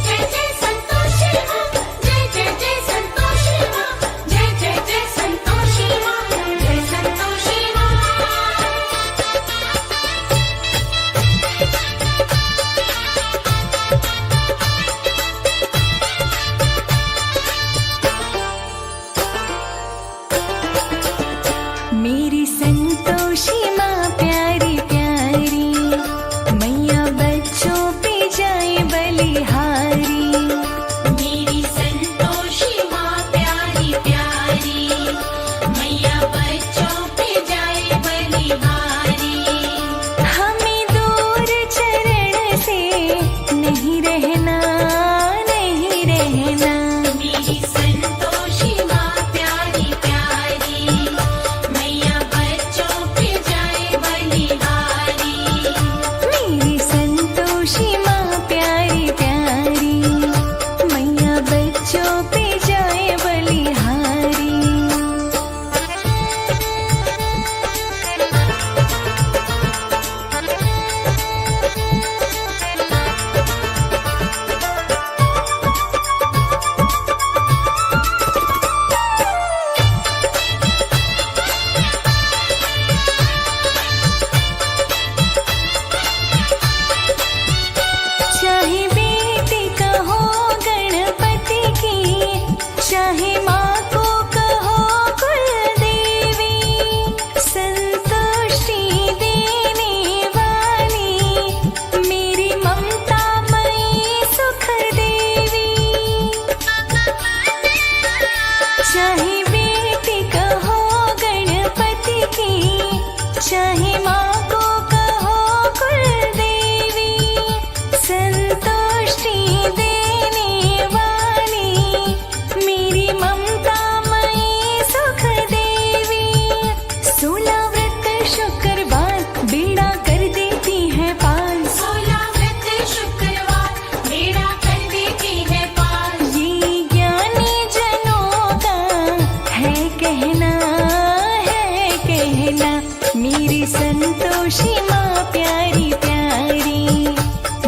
संतोषी माँ प्यारी प्यारी,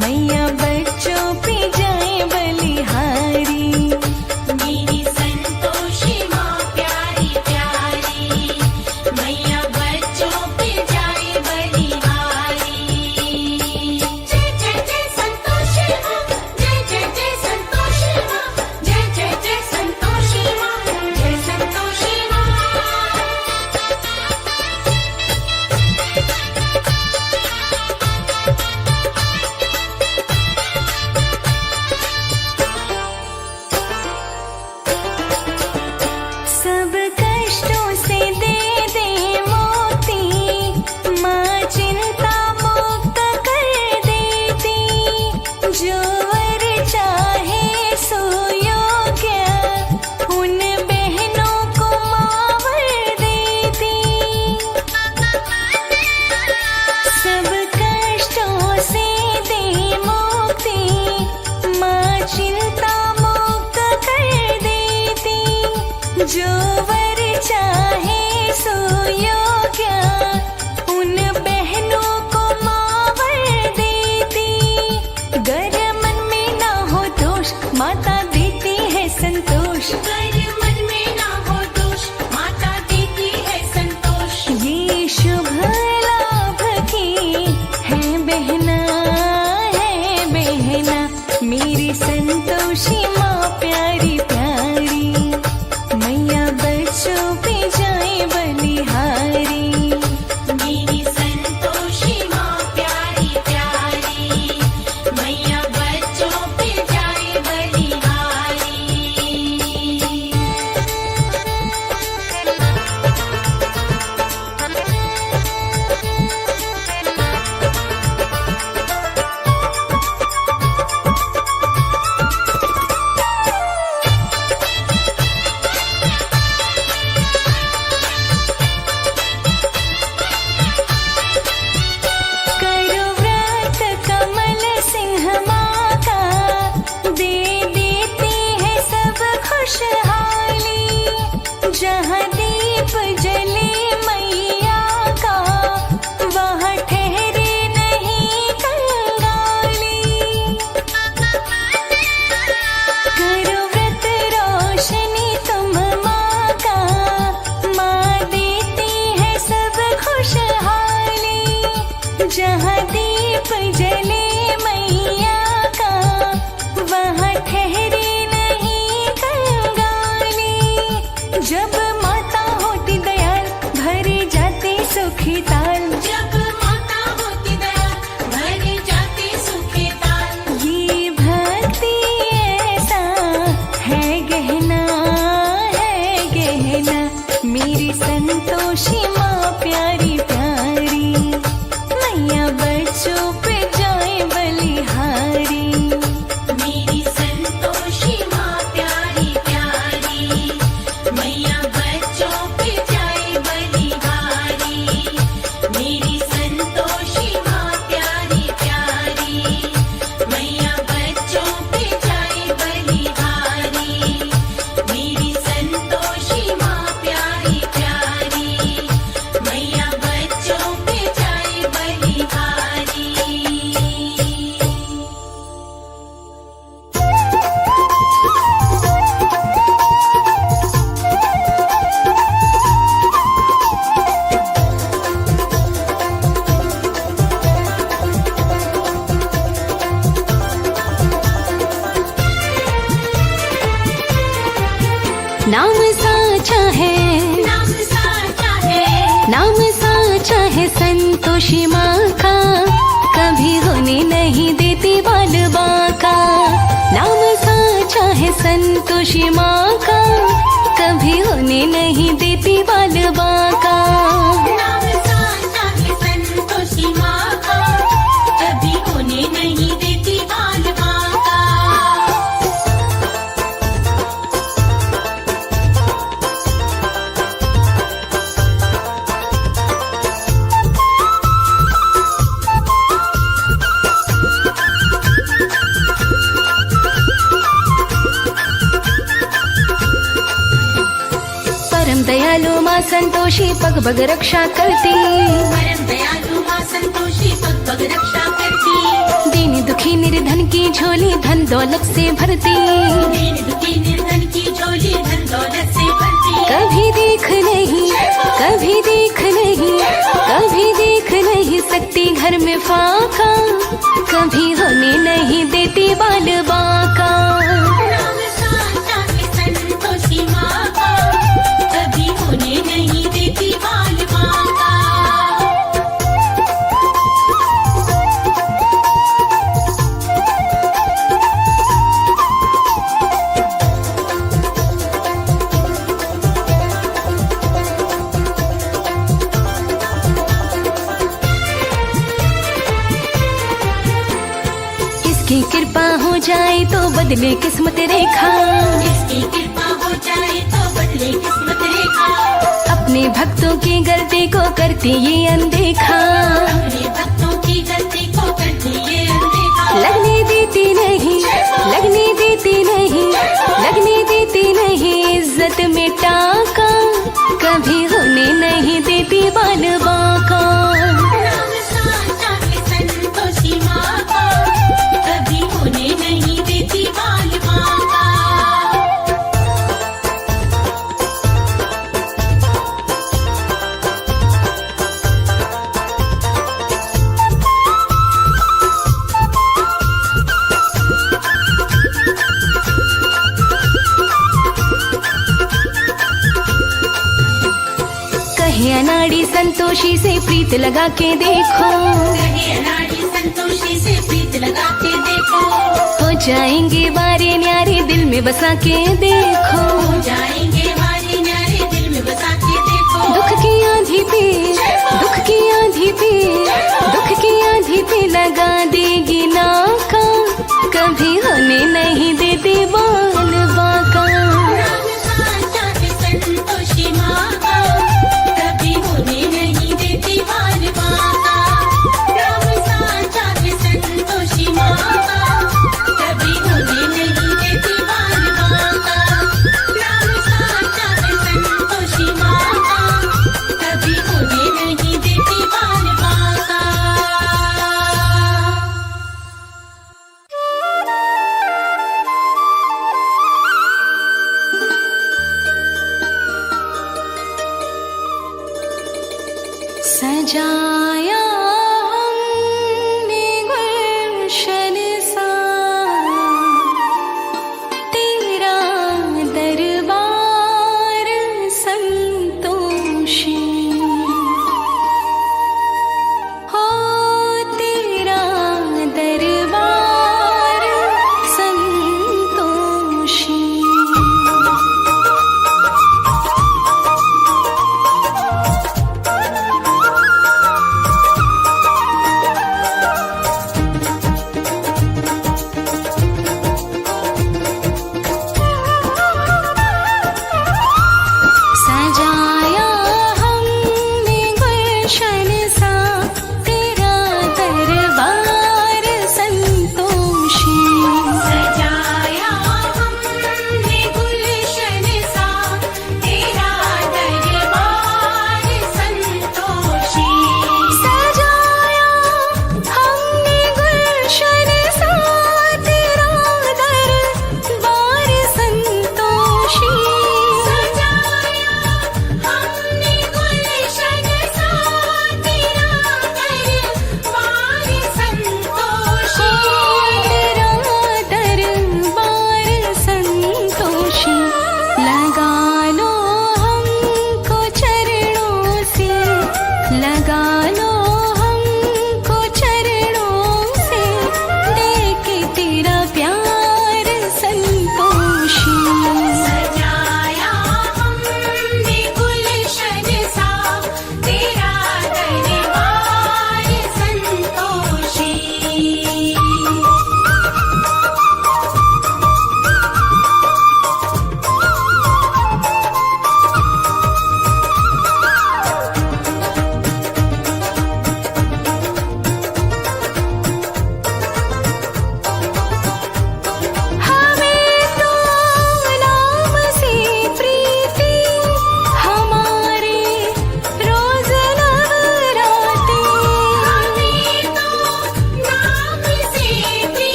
मैया बच्चों पे जाए बलिहारी। मेरी संतोषी माँ प्यारी प्यारी, मैया बच्चों पे जाए बलिहारी। जय जय जय संतोषी माँ, जय जय जय संतोषी माँ, जय जय जय संतोषी माँ, जय संतोषी माँ। सब कष्टों से दे दे मोती, माँ चिंता मुक्त कर देती। जो वर चाहे सो योग्य, उन बहनों को माँ वर देती। सब कष्टों से दे मुक्ति, माँ चिंता मुक्त कर देती। जो वर चाहे सो योग्य, उन बहनों को माँ वर देती। गर मन में ना हो दोष, माता देती है संतोष। कर मन में ना हो दोष, माता देती है संतोष। ये शुभ लाभ की है बहना, मेरी संतोषी माँ प्यारी प्यारी, मैया बच्चों पे जाए बलिहारी। मेरी संतोषी माँ प्यारी प्यारी, मैया बच्चों पे जाए बलिहारी। करो व्रत कमल सिंह माँ का, दे देती है सब खुशहाली। जहाँ दीप जले मैया का, वहाँ ठहरे नहीं कंगाली। करो व्रत रोशनी तुम माँ का, माँ देती है सब खुशहाली। जहाँ दीप जले मैया का, वहाँ ठहरे नहीं कंगाली। जब माता होती दयाल, भरे जाते सुखी ताल। जब माता होती दयाल, भर जाते सुखे ताल। ये भक्ति ऐसा है गहना, मेरी संतोषी माँ प्यारी प्यारी, मैया बच्चों पे जाए बलिहारी। मेरी संतोषी माँ प्यारी प्यारी, मैया बच्चों पे जाए बलिहारी। मेरी संतोषी माँ प्यारी प्यारी, मैया बच्चों पे जाए बलिहारी। मेरी संतोषी माँ प्यारी प्यारी, मैया बच्चों पे जाए बलिहारी। नाम साचा है, नाम साचा है, नाम साचा है संतोषी माँ का, कभी होने नहीं देती बाल बाका। नाम साचा है संतोषी माँ का, कभी होने नहीं देती बाल बाका। नाम साचा है संतोषी माँ का, कभी होने नहीं देती बाल बाका। परम दयालु माँ संतोषी पग पग रक्षा करती, परम दयालु माँ संतोषी पग पग रक्षा करती, दीन दुखी निर्धन की झोली धन दौलत से भरती, दीन दुखी निर्धन की झोली धन दौलत से भरती। कभी देख नहीं, कभी देख नहीं, कभी देख नहीं सकती घर में फाका, कभी होने नहीं देती बाल बाका। नाम साचा है संतोषी माँ का, कभी होने नहीं देती बाल बाका। इसकी कृपा हो जाए तो बदले किस्मत रेखा, इसकी कृपा हो जाए तो बदले किस्मत रेखा, अपने भक्तों की गलती को करती ये अनदेखा, अपने भक्तों की गलती को करती ये अनदेखा। लगने देती नहीं, लगने देती नहीं, लगने देती नहीं इज्जत में टाका, कभी होने नहीं देती बाल बाका। नाम साचा है संतोषी माँ का, कभी होने नहीं देती बाल बाका। कहे अनाड़ी संतोषी से प्रीत लगा के देखो, कहे अनाड़ी संतोषी से प्रीत लगा के देखो, हो जाएंगे बारे न्यारे दिल में बसा के देखो, हो जाएंगे वारे न्यारे दिल में बसा के देखो। दुख की आंधी पे, दुख की आंधी पे, दुख की आंधी पे लगा देगी नाका, कभी होने नहीं देती बाल बाका। नाम साचा है संतोषी माँ का, कभी होने नहीं देती बाल बाका। नाम साचा है संतोषी माँ का, कभी होने नहीं देती बाल बाका। नाम साचा है संतोषी माँ का, कभी होने नहीं देती बाल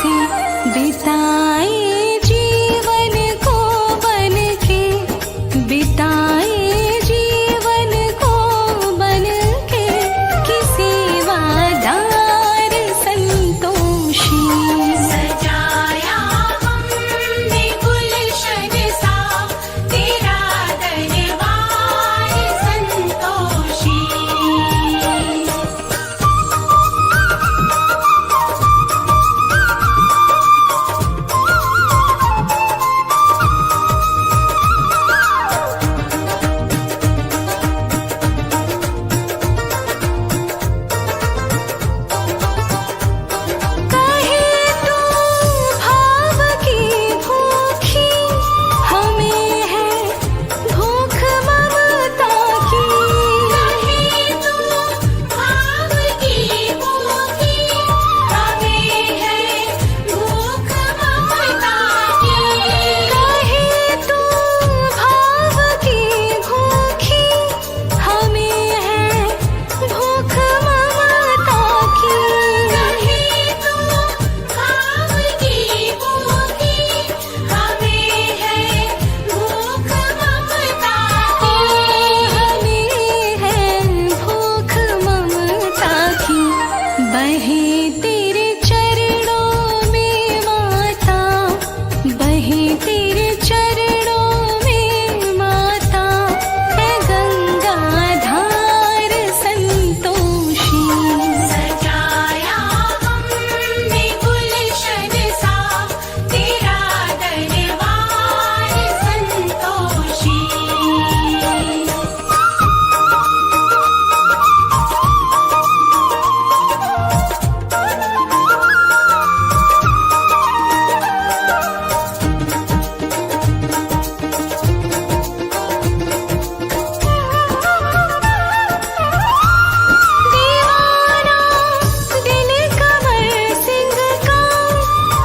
के बिताए जीवन को बन के, बिताए जीवन को बन के किसी वादार संतोषी। सजाया हमने गुलशन सा तेरा दरबार संतोषी। कहे तू भाव की भूखी, हमें है भूख ममता की। कहे तू भाव की भूखी, हमें है भूख ममता की। कहे तू भाव की भूखी, हमें है भूख ममता की। कहे तू भाव की भूखी, हमें है भूख ममता की। हमें है भूख ममता की। बहे तेरे चरणों में माता, बहे तेरे चरणों में माता, है गंगाधार संतोषी। सजाया हमने गुलशन सा तेरा दरबार संतोषी। दीवाना दिल कमर सिंह का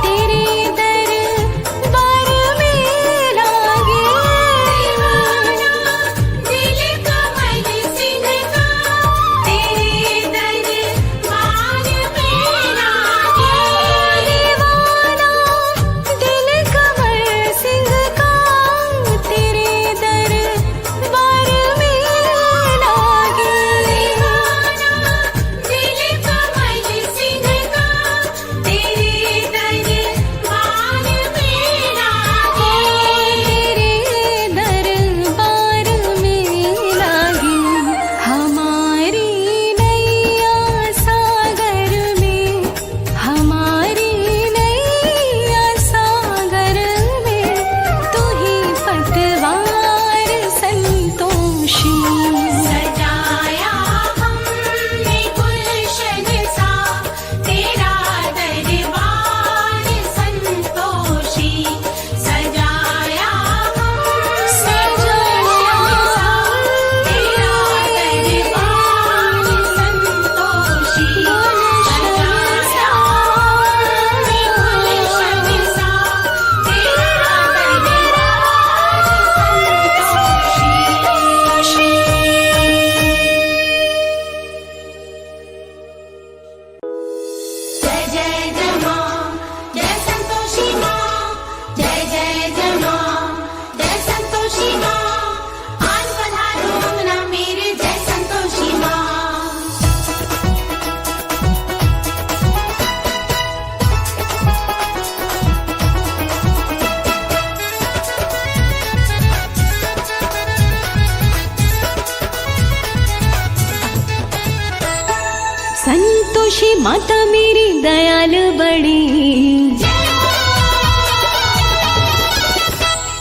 तेरे दरबार में लागे। दीवाना दिल कमल सिंह का तेरे दरबार में लागे। दीवाना दिल कमर सिंह का तेरे दरबार में लागे। दीवाना दिल कमल सिंह का तेरे दरबार में लागे। तेरे दरबार में लागे। हमारी नैया सागर में, हमारी नैया सागर में तू ही पतवार संतोषी। सजाया हमने गुलशन सा तेरा दरबार संतोषी। सजाया हमने गुलशन सा तेरा दरबार संतोषी। सजाया हमने गुलशन सा तेरा दरबार संतोषी। जय जय जय मां, जय संतोषी मां। जय जय जय मां, जय संतोषी मां। आज पधारो अंगना मेरे जय संतोषी मां। संतोषी माता मेरी दयाल बड़ी,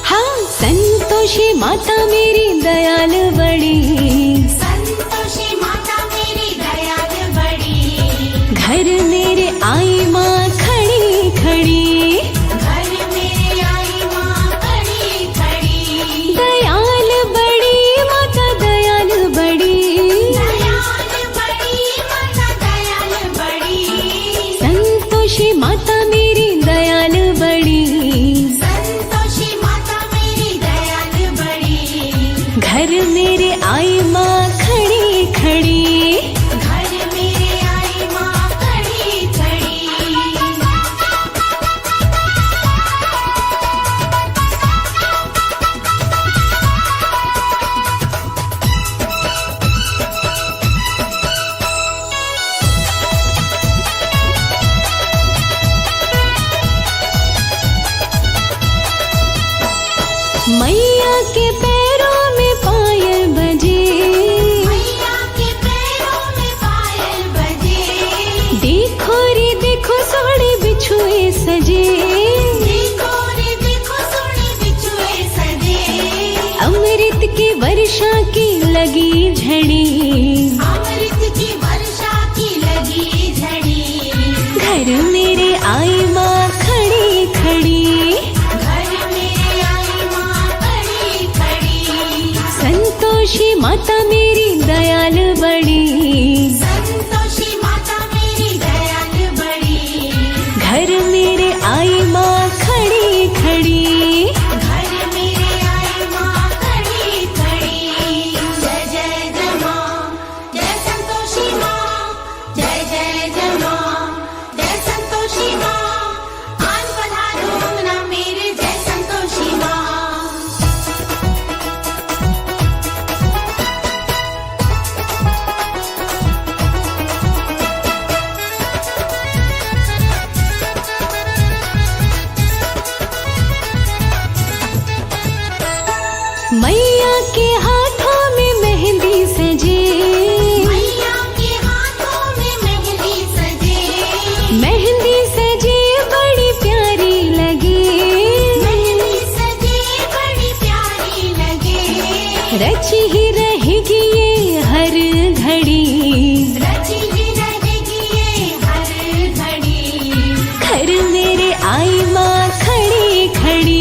हाँ संतोषी माता मेरी दयाल बड़ी। संतोषी माता मेरी दयाल बड़ी। घर मेरे आई माँ खड़ी खड़ी, घर मेरे आई मां खड़ी खड़ी। दयाल बड़ी माता दयाल बड़ी। दयाल बड़ी माता दयाल बड़ी। संतोषी माता मेरी दयाल बड़ी। संतोषी माता मेरी दयाल बड़ी। घर मेरे आई के पैरों में पायल बजे, मैया के पैरों में पायल बजे। देखो रे देखो सोहनी बिछुए सजे, देखो रे देखो सोहनी बिछुए सजे। अमृत की वर्षा की लगी झड़ी, अमृत की वर्षा की लगी झड़ी। घर मेरे आई माँ खड़ी खड़ी, घर मेरे आई माँ खड़ी खड़ी। संतोषी माता मेरी दयाल बड़ी, संतोषी माता मेरी दयाल बड़ी। घर मेरे आई माँ खड़ी खड़ी। घर मेरे आई माँ खड़ी खड़ी। जय जय जय माँ, जय संतोषी माँ, जय जय जय माँ, जय संतोषी माँ। आज पधारो ना मेरे जय संतोषी माँ। मैया के हाथों में मेहंदी सजे, मैया के हाथों में मेहंदी सजे। मेहंदी सजे बड़ी प्यारी लगे, मेहंदी सजे बड़ी प्यारी लगे। रची ही रहेगी ये हर घड़ी, रची ही रहेगी ये हर घड़ी। घर मेरे आई माँ खड़ी खड़ी।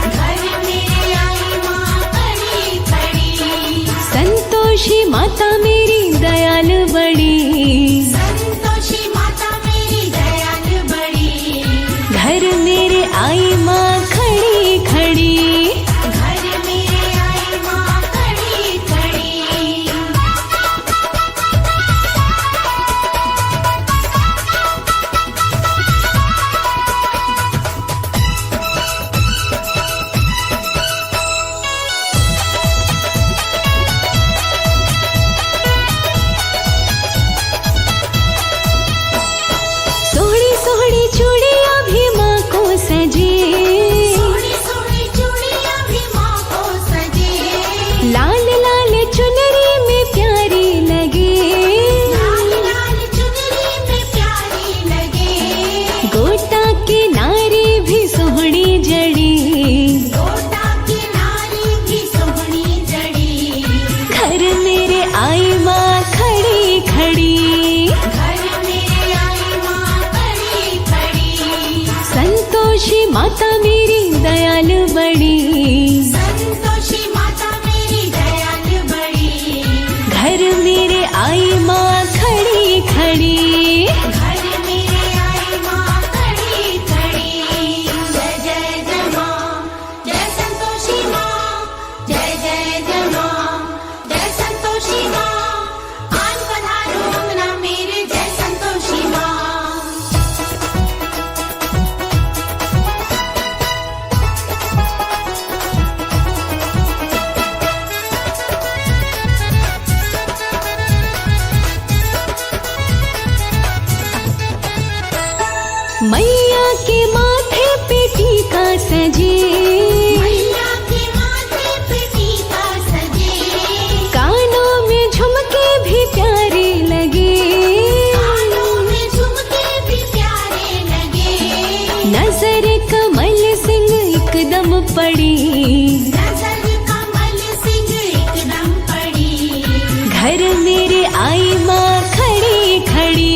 घर मेरे आई माँ खड़ी खड़ी। संतोषी माता मेरी दयाल बड़ी, संतोषी माता मेरी दयाल बड़ी। घर मेरे आई माँ खड़ी खड़ी। घर मेरे आई माँ खड़ी खड़ी। सोहनी सोहनी चूड़ियाँ भी माँ को सजे, सोहनी सोहनी चूड़ियाँ भी माँ को सजे। लाल लाल चुनरी में प्यारी लगे, लाल लाल चुनरी में प्यारी लगे। गोटा की नारी भी सोहनी जड़ी, गोटा की नारी भी सोहनी जड़ी। घर मेरे आई माँ खड़ी खड़ी। घर मेरे आई माँ खड़ी खड़ी। संतोषी माता मेरी दयाल बड़ी, संतोषी माता मेरी दयाल बड़ी। घर मेरे आई माँ खड़ी खड़ी। घर मेरे आई माँ खड़ी खड़ी। जय जय जय माँ, जय संतोषी माँ, जय जय जय माँ, जय संतोषी माँ। आज पधारो ना मेरे जय संतोषी माँ। मैया के माथे पे टीका सजे, मैया के माथे पे टीका सजे। कानों में झुमके भी प्यारे लगे, कानों में झुमके भी प्यारे लगे। नजर कमल सिंह एकदम पड़ी, नजर कमल सिंह एकदम पड़ी। घर मेरे आई माँ खड़ी खड़ी।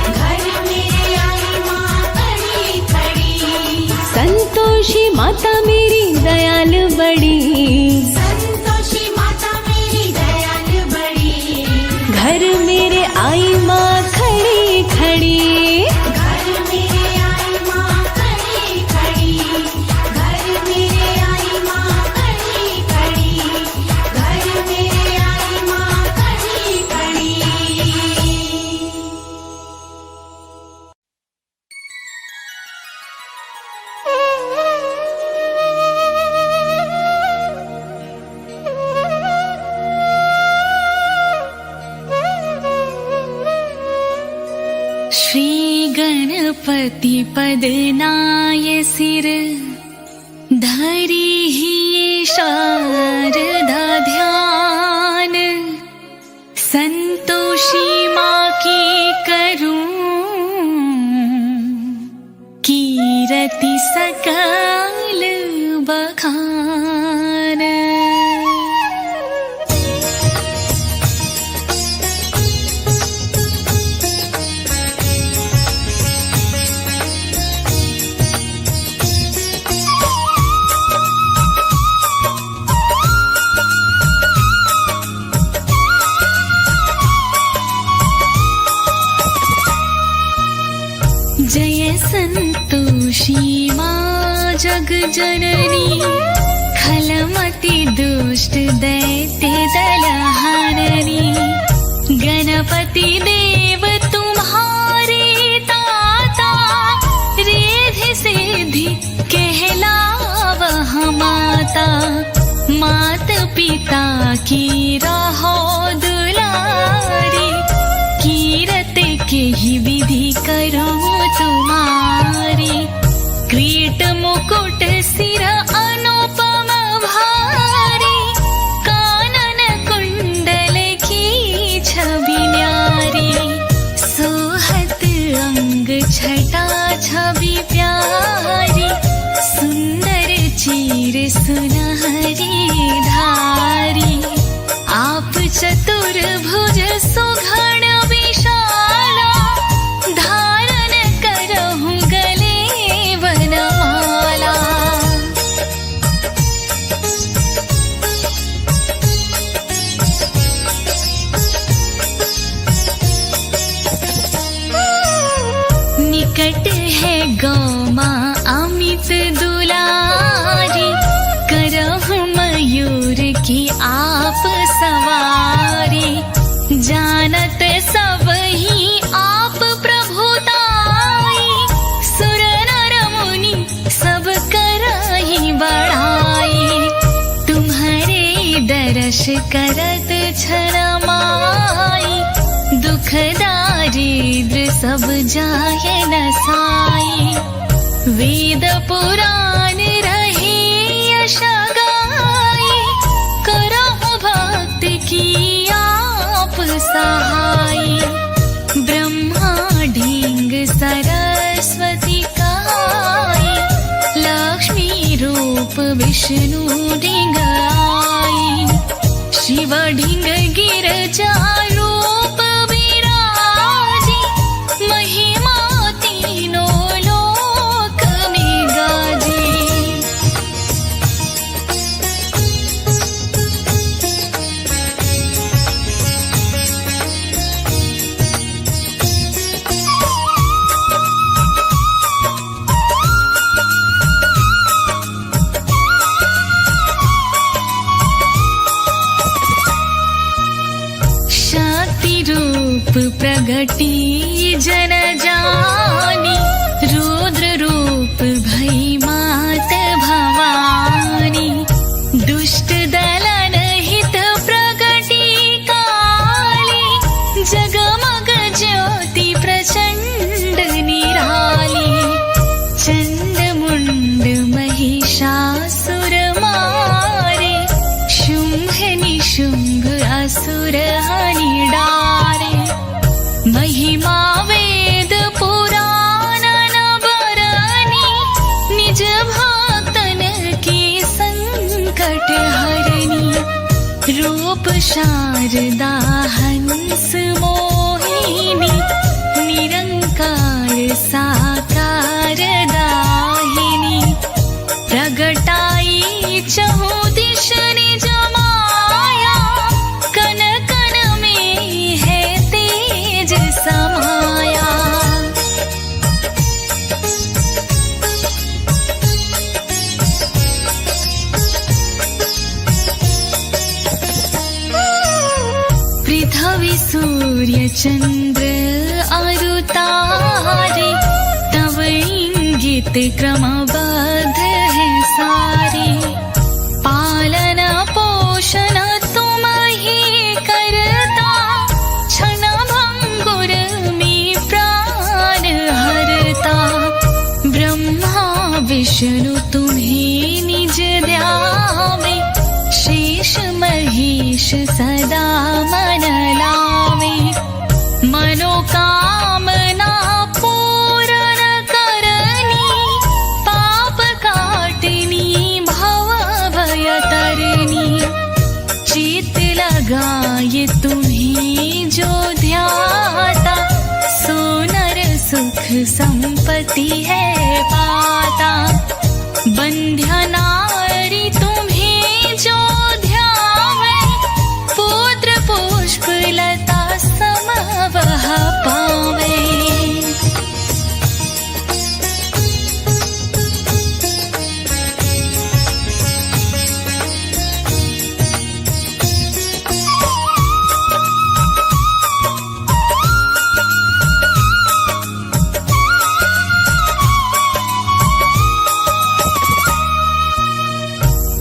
घर मेरे आई माँ खड़ी खड़ी। संतोषी माता मेरी दयाल बड़ी, संतोषी माता मेरी दयाल बड़ी। घर मेरे आई माँ खड़ी खड़ी। घर मेरे आई माँ खड़ी खड़ी। घर मेरे आई माँ खड़ी खड़ी। घर मेरे आई माँ खड़ी खड़ी। श्री गणपति पद नाय सिर धरी ही शारदा ध्यान, संतोषी माँ की करूं कीरति सकल बखान। जय संतोषी माँ जग जननी, खलमति दुष्ट दैत्य दलहाननी। गणपति देव तुम्हारे ताता, रिद्धि सिद्धि कहलावह माता। मात पिता की रहो दुलारी, कीरत के ही विधि करो तुम्हारी। क्रीट मुकुट सिर अनुपम भारी, कानन कुंडल की छवि न्यारी। सोहत अंग छटा छवि प्यारी, सुंदर चीर सुनहरी धारी। आप चतुर्भुज सुघड़ विशाला, धारण करहु गले वनमाला। निकट है गौ माँ अमित दुलारी, करहु मयूर की आप सवारी। जानत सब ही आप प्रभुताई, सुर नर मुनि सब करहि बड़ाई। तुम्हारे दर्श करत छन माई, दुख दारिद्र सब जाहे नसाई। वेद पुराण रहे यश गाई, करहु भक्त की आप सहाई। ब्रह्मा ढींग सरस्वती काई, लक्ष्मी रूप विष्णु ढींग आई। शिव ढींग गिरजा रूप विराजी, महिमा तीनों लोक में गाजी। रूप प्रगटी जन जानी, रुद्र रूप भई मात भवानी। दुष्ट दलन हित प्रगटी काली, जगमग ज्योति प्रचंड निराली। चंड मुंड महिषासुर मारे, शुंभ निशुंभ असुर हनि डारे। महिमा वेद पुराण न बरनी, निज भक्तन की संकट हरनी। रूप शारदा हंस मोहिनी, निरंकार साकार दाहिनी। प्रगटाई चहु दिश निज माया, कन कन में है तेज समाया। पृथ्वी सूर्य चंद्र अरु तारे, तव इंगित क्रमबद्ध है सारे। पालन पोषण तुम ही करता, क्षण भंगुर में प्राण हरता। ब्रह्मा विष्णु तुम्हें निज ध्यावे, यश सदा मन लावे, मनोकामना पूर्ण करनी, पाप काटनी भव भय तरनी। चित लगाए तुम्हें जो ध्याता, सो नर सुख संपत्ति है पाता। बंध्या नारी तुम्हें जो ध्यावे, पुत्र पुष्प लता सम वह पावे।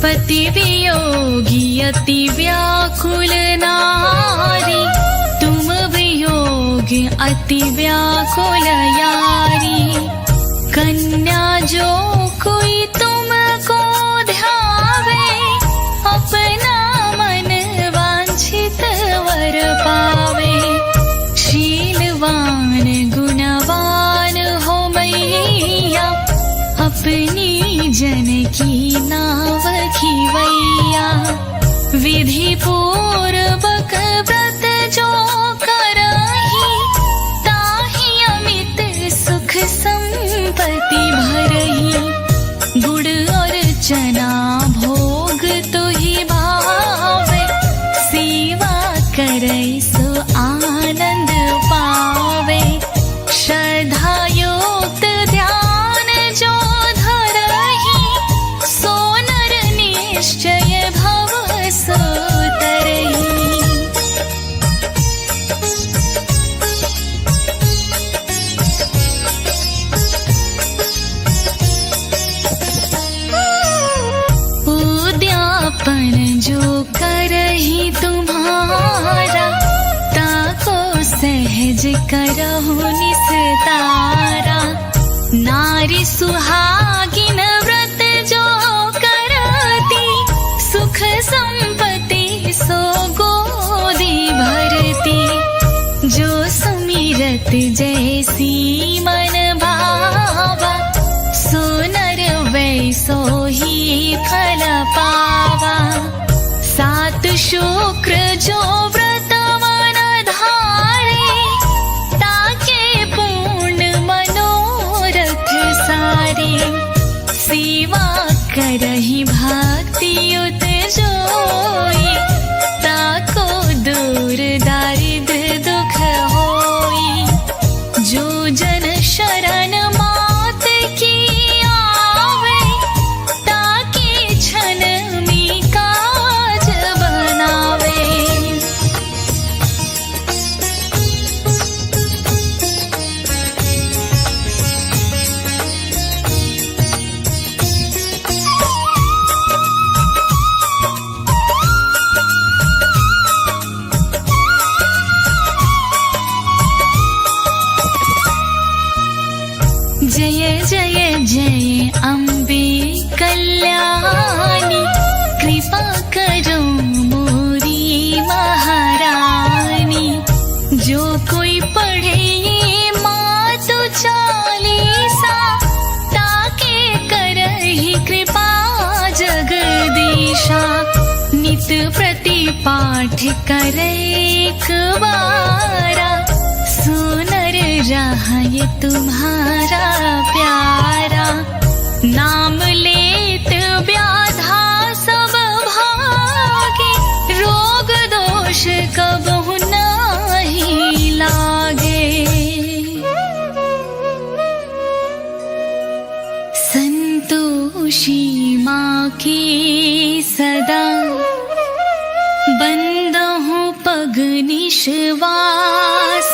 पति वियोगी अति व्याकुल नारी, तुम वियोग अति व्याकुल यारी। कन्या जो कोई तुमको ध्यावे, अपना मन वांछित वर पावे। शीलवान गुणवान हो मैया, अपनी जनकी नाव खिवैया। विधि पूर्वक व्रत जो करही, ताहि अमित सुख संपत्ति भरही। गुड़ और चना भोग तुहि भावे, सेवा करे सो आनंद पावे। श्रद्धा युक्त ध्यान जो धरही, सो नर निश्चय भव सो तरही। उद्यापन जो करही तुम्हारा, ताको सहज करहु निस्तारा। नारी सुहागिन व्रत जो करती, सुख संपत्ति सो गोदी भरती। जो सुमिरत जैसी मन भावा, सो नर वैसो ही फल पावा। सात शुक्र जो व्रत मन धारे, ताके पूर्ण मनोरथ सारे। सेवा करहि भक्ति युत जोई, ताको दूर दारिद्र दुख होई। जो जन शरण मात की आवे, ताके क्षण में काज बनावे। जय जय जय अम्बे कल्याणी, कृपा करो मोरी महारानी। जो कोई पढ़े ये मातु चालीसा, ताके करहि कृपा जगदीशा। नित प्रति पाठ करे एक बारा, सुनर रहे तुम्हारा प्यारा। नाम लेत व्याधा सब भागे, रोग दोष कबहु नहीं लागे। संतोषी माँ की सदा, बंदहु पग निश्वास।